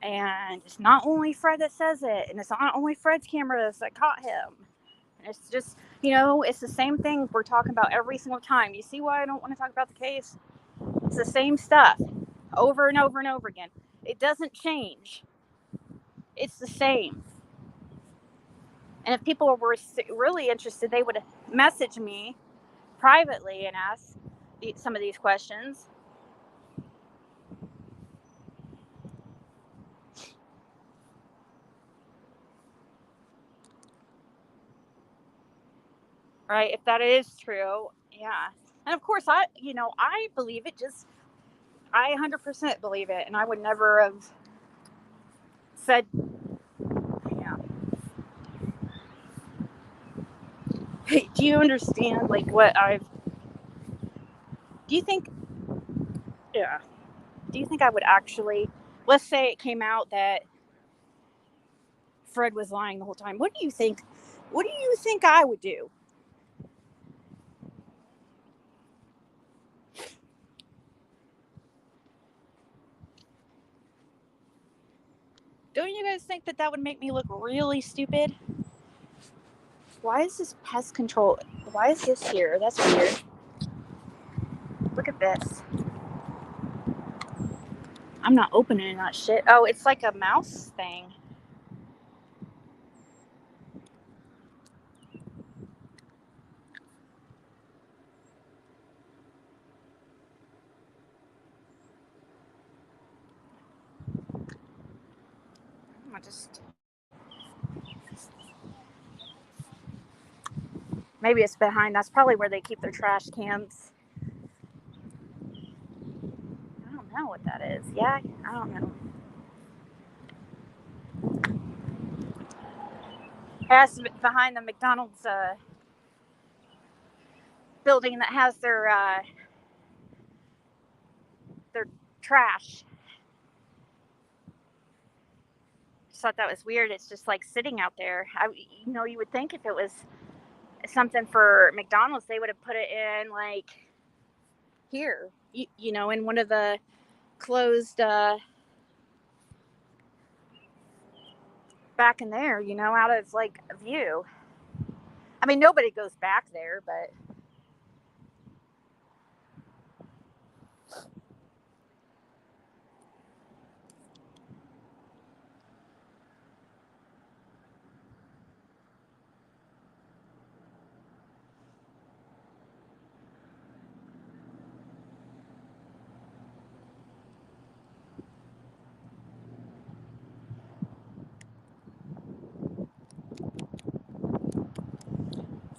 And it's not only Fred that says it, and it's not only Fred's cameras that caught him. And it's just, it's the same thing we're talking about every single time. You see why I don't want to talk about the case? It's the same stuff over and over and over again. It doesn't change. It's the same. And if people were really interested, they would message me privately and ask some of these questions. Right? If that is true, yeah. And of course, I believe it. I 100% believe it, and I would never have said, yeah. Hey, do you understand, like, what I've? Do you think? Yeah. Do you think I would actually? Let's say it came out that Fred was lying the whole time. What do you think? What do you think I would do? Don't you guys think that would make me look really stupid? Why is this pest control? Why is this here? That's weird. Look at this. I'm not opening that shit. Oh, it's like a mouse thing. I just. Maybe it's behind. That's probably where they keep their trash cans. I don't know what that is. Yeah, I don't know. That's behind the McDonald's building that has their trash. Just thought that was weird. It's just like sitting out there. You would think if it was something for McDonald's, they would have put it in like here, in one of the closed back in there, out of like view. I mean, nobody goes back there, but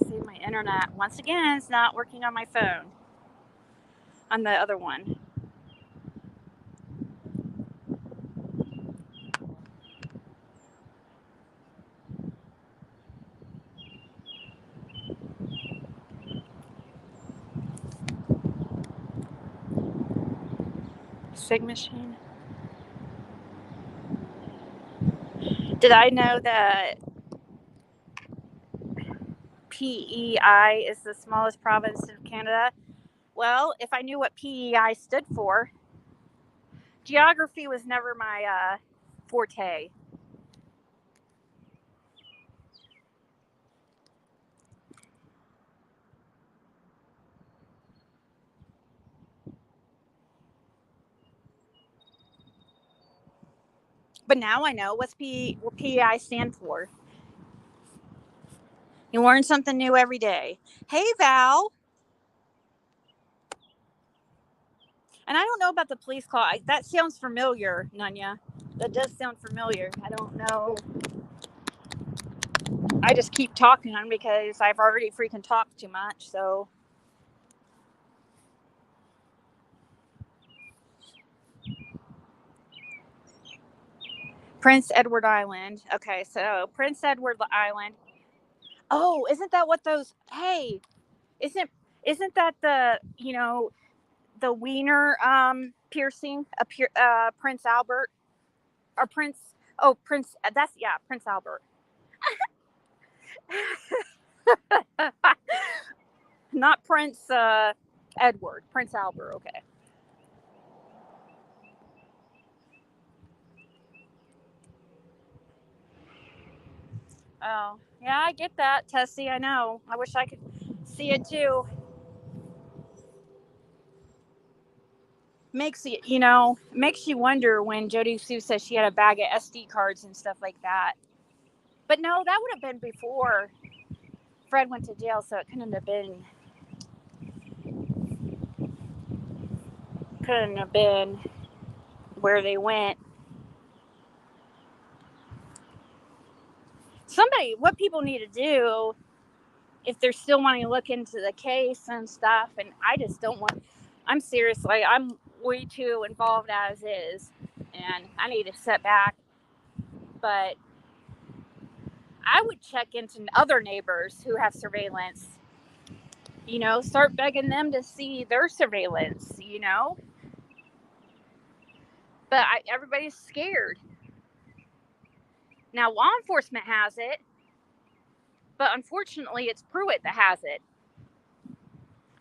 see, my internet once again is not working on my phone. On the other one. Sig machine. Did I know that PEI is the smallest province in Canada? Well, if I knew what PEI stood for, geography was never my forte. But now I know what PEI stand for. You learn something new every day. Hey, Val. And I don't know about the police call. That sounds familiar, Nunya. That does sound familiar. I don't know. I just keep talking because I've already freaking talked too much. So Prince Edward Island. Okay, so Prince Edward Island. Oh, isn't that what those? Hey, isn't that the wiener piercing? Prince Albert or Prince? Oh, Prince. That's Prince Albert. Not Prince Edward. Prince Albert. Okay. Oh, yeah, I get that, Tessie. I know. I wish I could see it too. Makes you wonder when Jody Sue says she had a bag of SD cards and stuff like that. But no, that would have been before Fred went to jail, so it couldn't have been where they went. What people need to do if they're still wanting to look into the case and stuff, and I just don't want. I'm way too involved as is, and I need to step back. But I would check into other neighbors who have surveillance. Start begging them to see their surveillance. But everybody's scared. Now, law enforcement has it, but unfortunately, it's Pruitt that has it.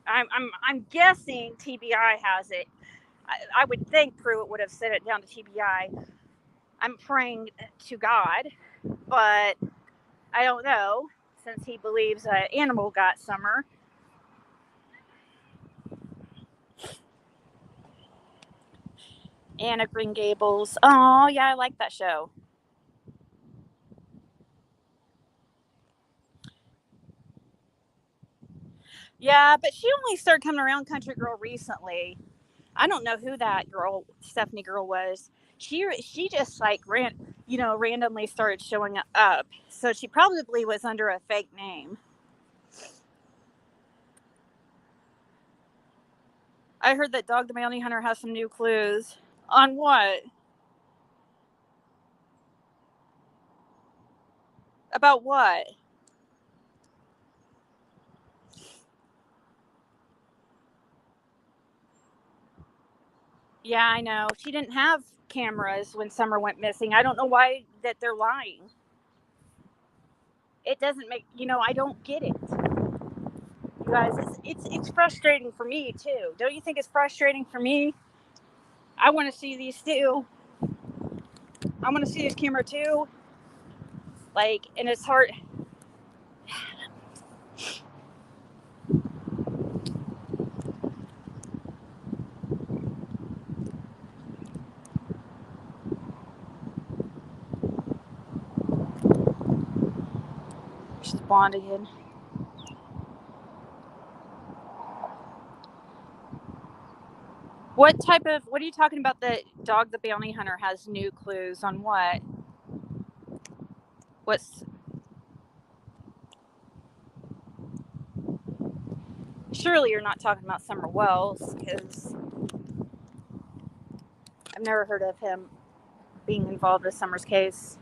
I'm guessing TBI has it. I would think Pruitt would have sent it down to TBI. I'm praying to God, but I don't know since he believes an animal got Summer. Anna Green Gables. Oh, yeah, I like that show. Yeah, but she only started coming around Country Girl recently. I don't know who that girl, Stephanie girl, was. She just randomly started showing up. So she probably was under a fake name. I heard that Dog the Bounty Hunter has some new clues. On what? About what? Yeah, I know. She didn't have cameras when Summer went missing. I don't know why that they're lying. It doesn't make, I don't get it. You guys, it's frustrating for me too. Don't you think it's frustrating for me? I want to see these too. I want to see this camera too. And it's hard. She's blonde again. What are you talking about? The Dog the Bounty Hunter has new clues on what? What's. Surely you're not talking about Summer Wells, because I've never heard of him being involved with Summer's case.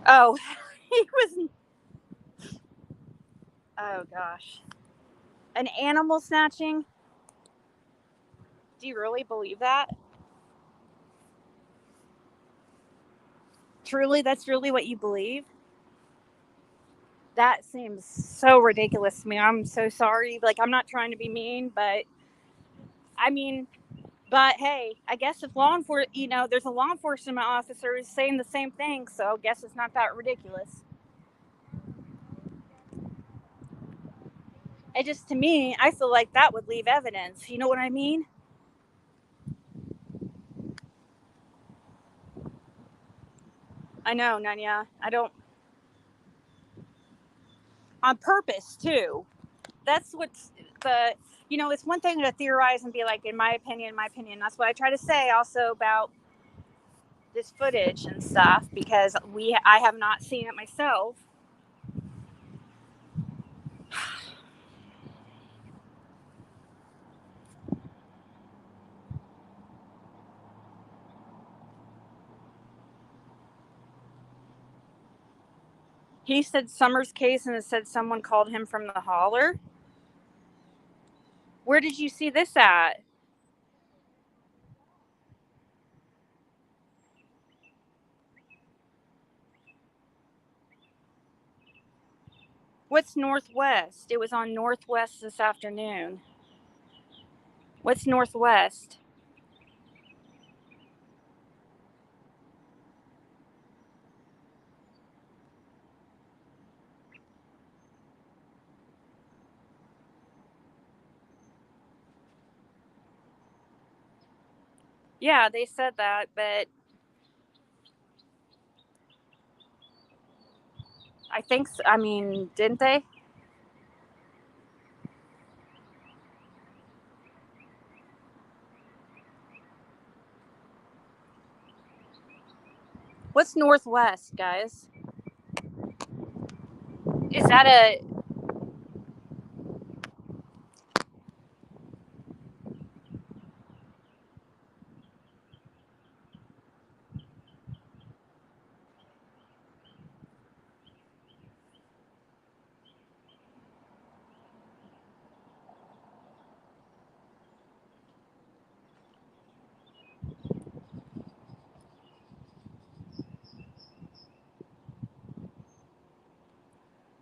Oh, he was. Oh, gosh. An animal snatching? Do you really believe that? Truly, that's really what you believe? That seems so ridiculous to me. I'm so sorry. Like, I'm not trying to be mean, but I mean, but hey, I guess if law enforcement, there's a law enforcement officer who's saying the same thing, so I guess it's not that ridiculous. It just, to me, I feel like that would leave evidence. You know what I mean? I know, Nanya. I don't. On purpose, too. That's what's the. It's one thing to theorize and be like, in my opinion, my opinion. That's what I try to say also about this footage and stuff, because I have not seen it myself. He said Summer's case, and it said someone called him from the holler. Where did you see this at? What's Northwest? It was on Northwest this afternoon. What's Northwest? Yeah, they said that, but I think, I mean, didn't they? What's Northwest, guys? Is that a.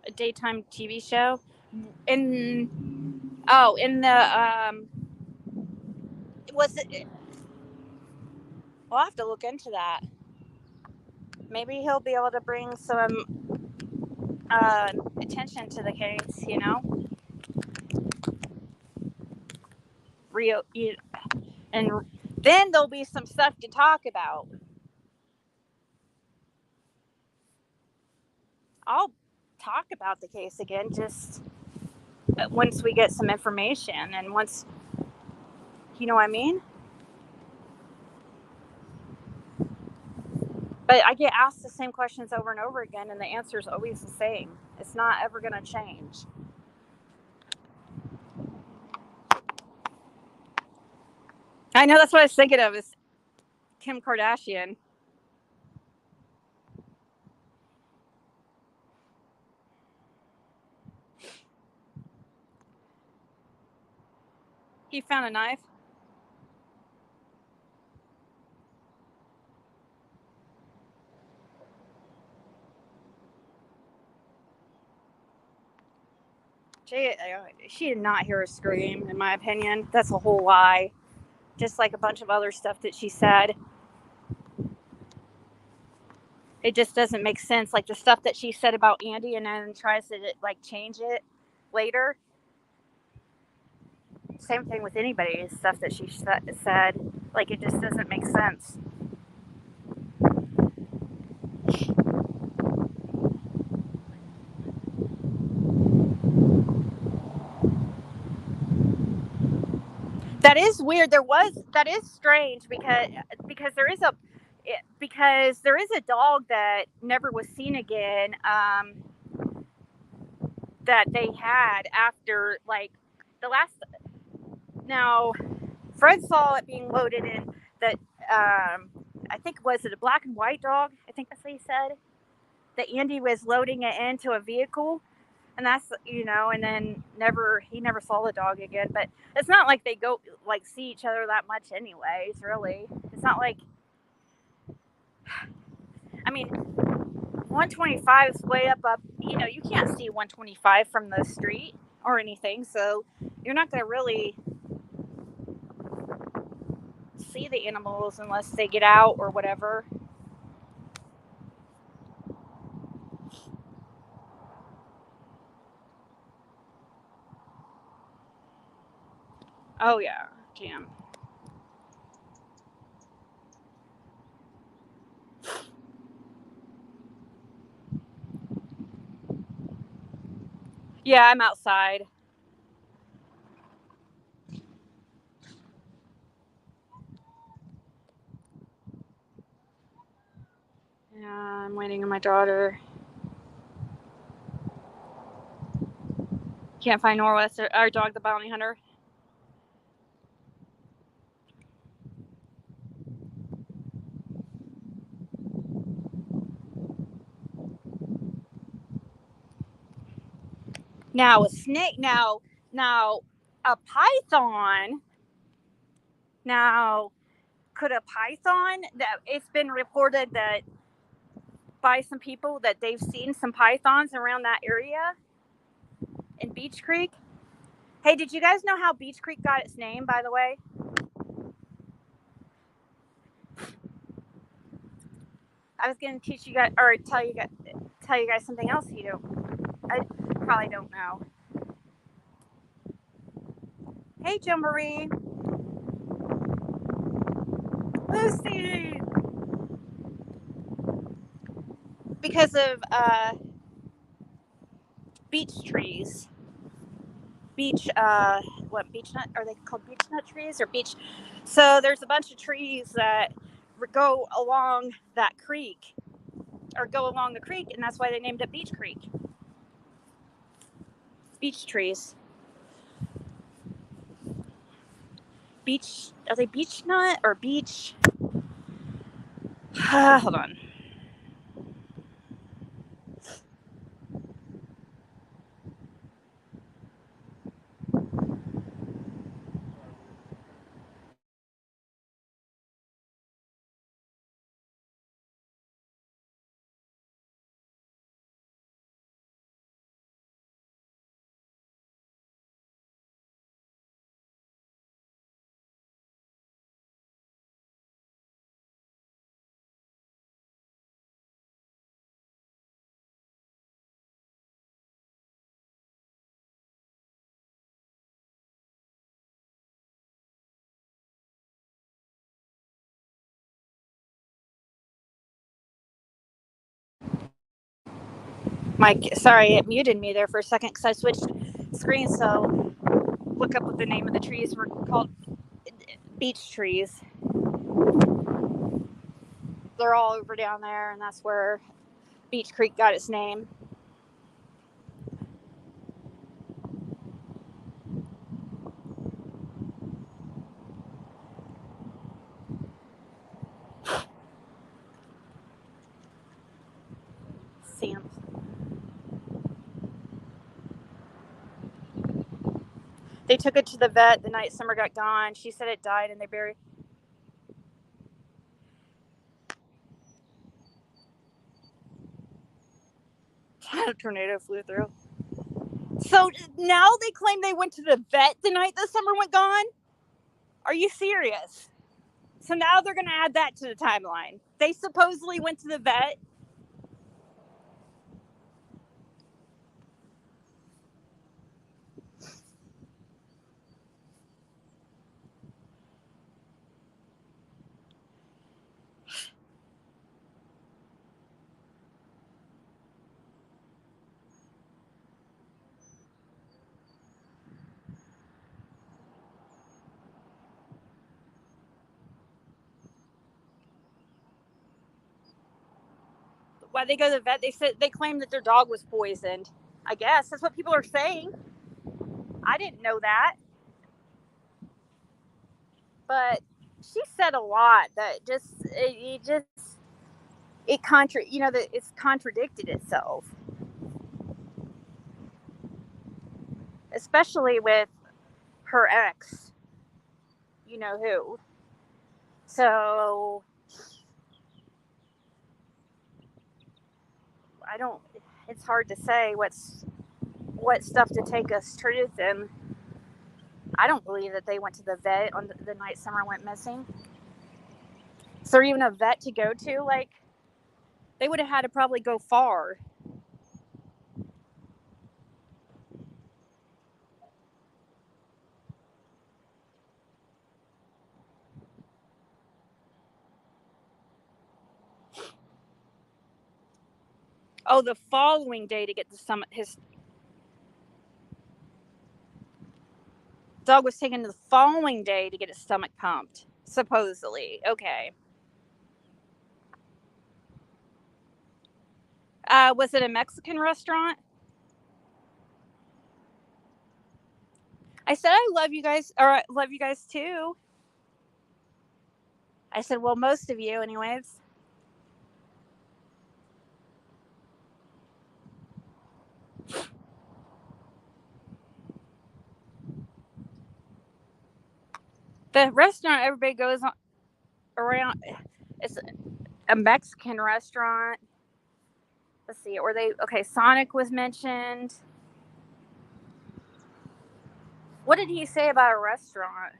A daytime TV show? In the, was it, we'll have to look into that. Maybe he'll be able to bring some attention to the case, real, and then there'll be some stuff to talk about. I'll talk about the case again, just once we get some information, and once, you know what I mean? But I get asked the same questions over and over again, and the answer is always the same. It's not ever going to change. I know, that's what I was thinking of, is Kim Kardashian. He found a knife. She did not hear a scream, in my opinion. That's a whole lie. Just like a bunch of other stuff that she said. It just doesn't make sense. Like the stuff that she said about Andy and then tries to like change it later. Same thing with anybody's stuff that she said. Like it just doesn't make sense. That is weird. That is strange, because there is a dog that never was seen again. That they had after, like, the last. Now, Fred saw it being loaded in that. I think, was it a black and white dog? I think that's what he said. That Andy was loading it into a vehicle. And that's, and then he never saw the dog again. But it's not like they go like see each other that much anyways, really. It's not like, I mean, 125 is way up, you can't see 125 from the street or anything, so you're not going to really see the animals unless they get out or whatever. Oh yeah, jam. Yeah, I'm outside. Yeah, I'm waiting on my daughter. Can't find Norwest, our dog, the bounty hunter. Now a snake. Now a python. Now, could a python? That it's been reported that by some people that they've seen some pythons around that area in Beach Creek. Hey, did you guys know how Beach Creek got its name, by the way? I was going to teach you guys, or tell you guys something else I probably don't know. Hey, Joe Marie. Lucy. Because of beach trees. Beach nut, are they called beach nut trees or beach? So there's a bunch of trees that go along that creek, or go along the creek, and that's why they named it Beach Creek. Beach trees. Beach, are they beach nut or beach? Hold on. Mike, sorry, it muted me there for a second because I switched screens. So look up what the name of the trees were called. Beach trees. They're all over down there, and that's where Beach Creek got its name. Sam. They took it to the vet the night Summer got gone. She said it died, and they buried. A tornado flew through. So now they claim they went to the vet the night that Summer went gone? Are you serious? So now they're going to add that to the timeline. They supposedly went to the vet. Why they go to the vet? They claim that their dog was poisoned. I guess that's what people are saying. I didn't know that, but she said a lot that that it's contradicted itself. especially with her ex, you know who. So I don't. It's hard to say what stuff to take as truth, and I don't believe that they went to the vet on the night Summer went missing. Is there even a vet to go to? Like, they would have had to probably go far. Oh, the following day to get his dog was taken the following day to get his stomach pumped, supposedly. Okay. Was it a Mexican restaurant? I said I love you guys, or I love you guys too. I said, well, most of you, anyways. The restaurant everybody goes on around. It's a Mexican restaurant. Let's see. Were they okay? Sonic was mentioned. What did he say about a restaurant?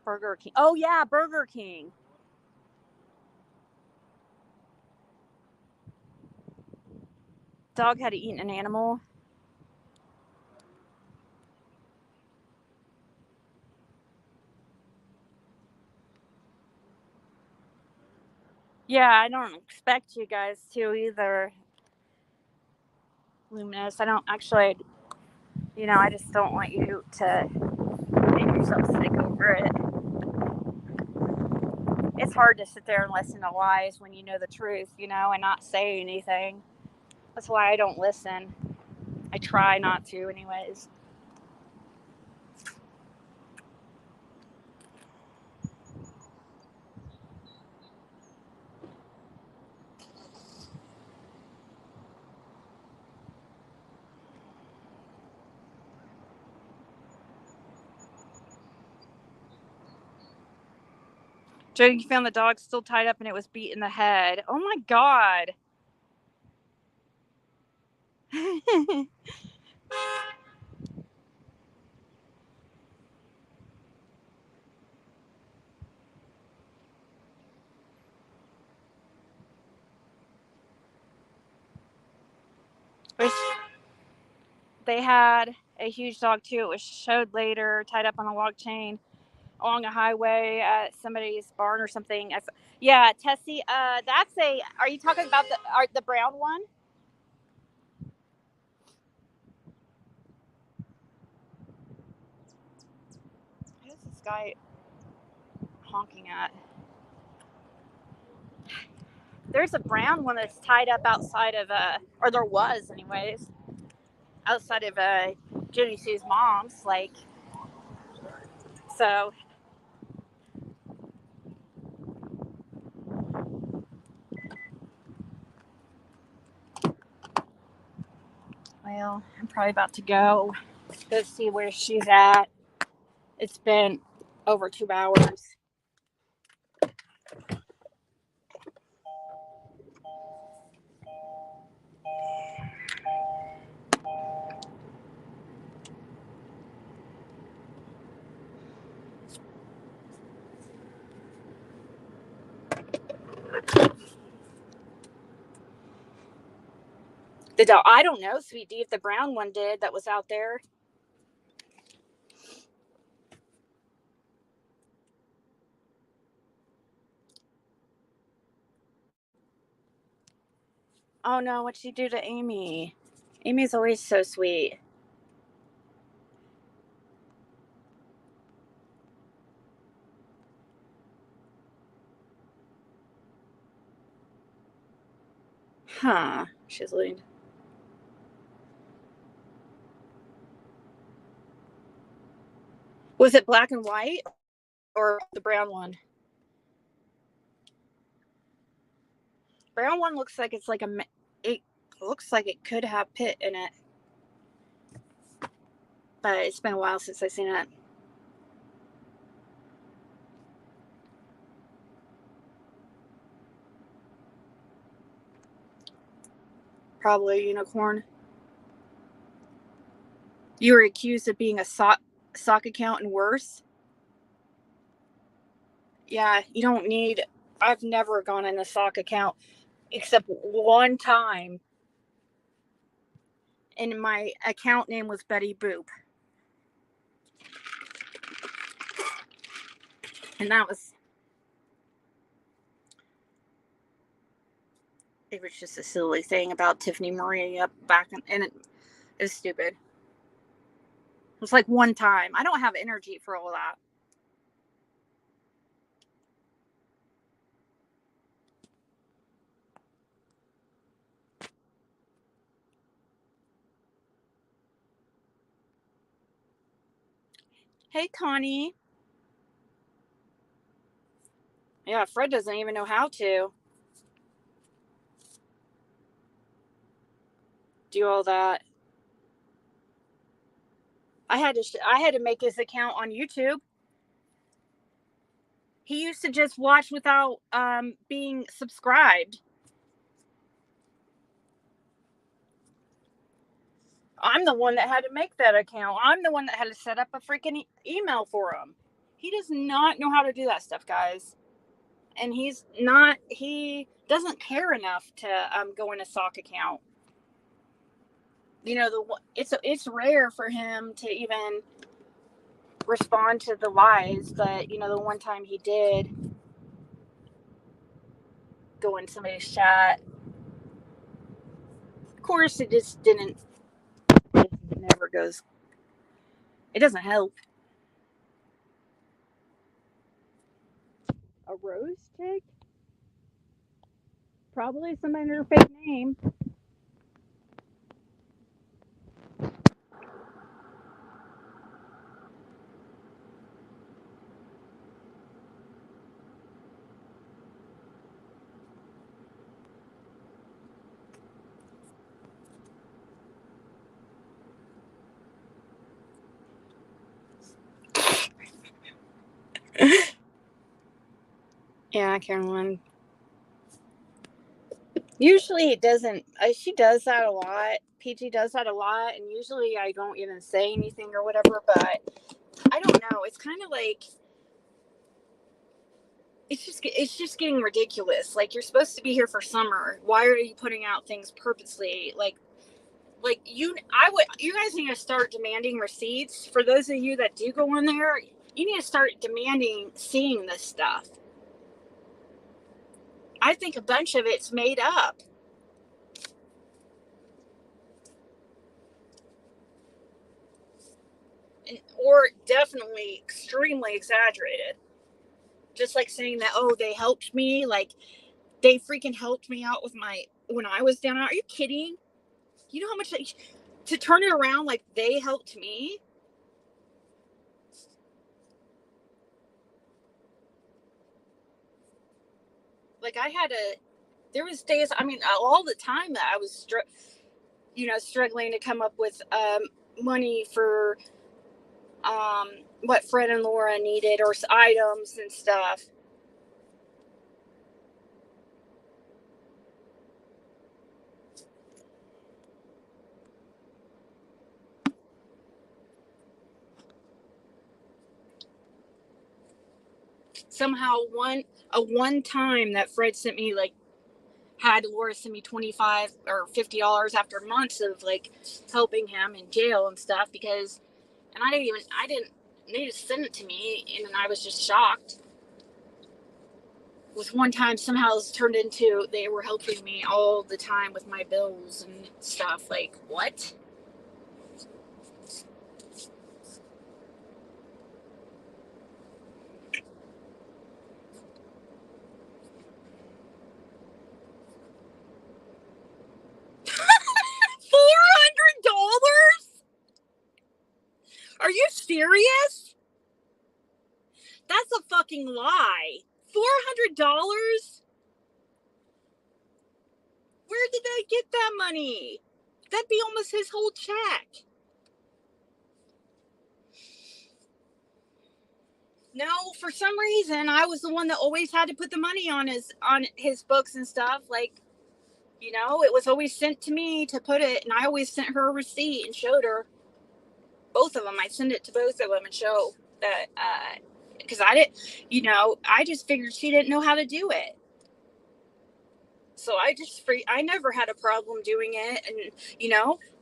Burger King. Oh yeah, Burger King. Dog had eaten an animal. Yeah, I don't expect you guys to either, Luminous. I don't actually, I just don't want you to make yourself sick over it. It's hard to sit there and listen to lies when you know the truth, and not say anything. That's why I don't listen. I try not to, anyways. Jody found the dog still tied up and it was beat in the head. Oh my god. They had a huge dog too. It was showed later, tied up on a log chain along a highway at somebody's barn or something. Yeah, Tessie. That's a. Are you talking about the brown one? Who's this guy honking at? There's a brown one that's tied up outside of or there was, anyways, outside of Jenny Sue's mom's. Like, so. Well, I'm probably about to go see where she's at. It's been over 2 hours. The dog, I don't know, Sweet D, if the brown one did that was out there. Oh no, what'd she do to Amy? Amy's always so sweet. Huh. She's leaned. Was it black and white or the brown one? Brown one looks like it's like it looks like it could have pit in it, but it's been a while since I've seen it. Probably a unicorn. You were accused of being a sock account and worse. Yeah, you don't need. I've never gone in a sock account except one time, and my account name was Betty Boop, and that was. It was just a silly thing about Tiffany Marie up back, and it was stupid. It was like one time. I don't have energy for all that. Hey, Connie. Yeah, Fred doesn't even know how to do all that. I had to make his account on YouTube. He used to just watch without being subscribed. I'm the one that had to make that account. I'm the one that had to set up a freaking email for him. He does not know how to do that stuff, guys. And he doesn't care enough to go in a sock account. You know, it's rare for him to even respond to the lies, but you know, the one time he did go in somebody's chat, of course it just didn't. It never goes. It doesn't help. A rose chick? Probably some under her fake name. Yeah, Caroline. Usually it doesn't. She does that a lot. PG does that a lot, and usually I don't even say anything or whatever. But I don't know. It's kind of like it's just getting ridiculous. Like, you're supposed to be here for summer. Why are you putting out things purposely? Like you guys need to start demanding receipts. For those of you that do go in there, you need to start demanding seeing this stuff. I think a bunch of it's made up. Or definitely extremely exaggerated. Just like saying that, oh, they helped me, like they freaking helped me out with my when I was down. Are you kidding? You know how much to turn it around like they helped me? Like, I had a there was days, I mean, all the time that I was struggling to come up with money for what Fred and Laura needed or items and stuff. Somehow one time that Fred sent me, like, had Laura send me $25 or $50 after months of like helping him in jail and stuff, because and I didn't they just send it to me, and I was just shocked. With one time somehow it's turned into they were helping me all the time with my bills and stuff. Like, what? Are you serious? That's a fucking lie. $400? Where did they get that money? That'd be almost his whole check. No, for some reason, I was the one that always had to put the money on his books and stuff. Like, you know, it was always sent to me to put it, and I always sent her a receipt and showed her both of them. I sent it to both of them and show that, because I just figured she didn't know how to do it. So I never had a problem doing it. And,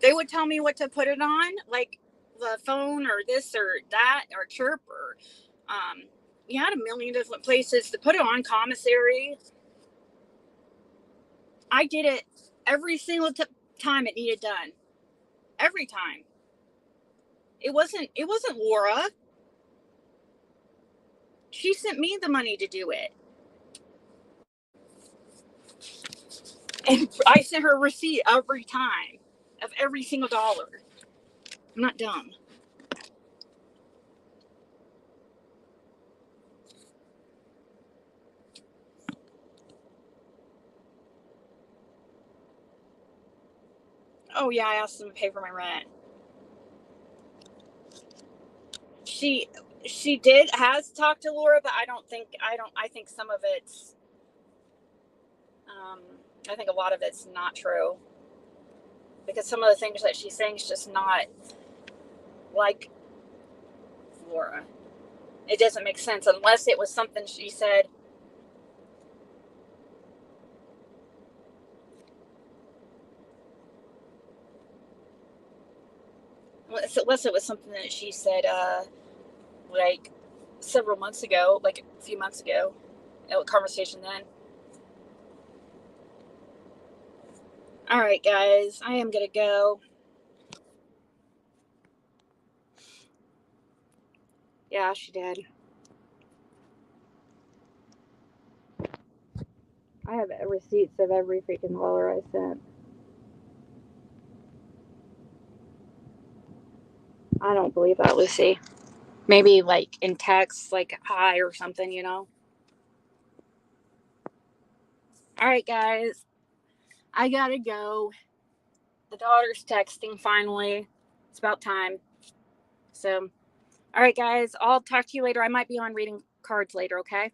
they would tell me what to put it on, like the phone or this or that or chirp or, you had a million different places to put it on, commissary. I did it every single time it needed done. Every time. It wasn't Laura. She sent me the money to do it. And I sent her a receipt every time of every single dollar. I'm not dumb. Oh yeah, I asked them to pay for my rent. She has talked to Laura, but I think some of it's I think a lot of it's not true. Because some of the things that she's saying is just not like Laura. It doesn't make sense unless it was something she said. Unless it was something that she said, like several months ago, like a few months ago, a conversation then. All right, guys, I am gonna go. Yeah, she did. I have receipts of every freaking dollar I sent. I don't believe that, Lucy. Maybe like in text, like hi or something. All right, guys, I gotta go. The daughter's texting finally. It's about time. So, all right, guys, I'll talk to you later. I might be on reading cards later, okay?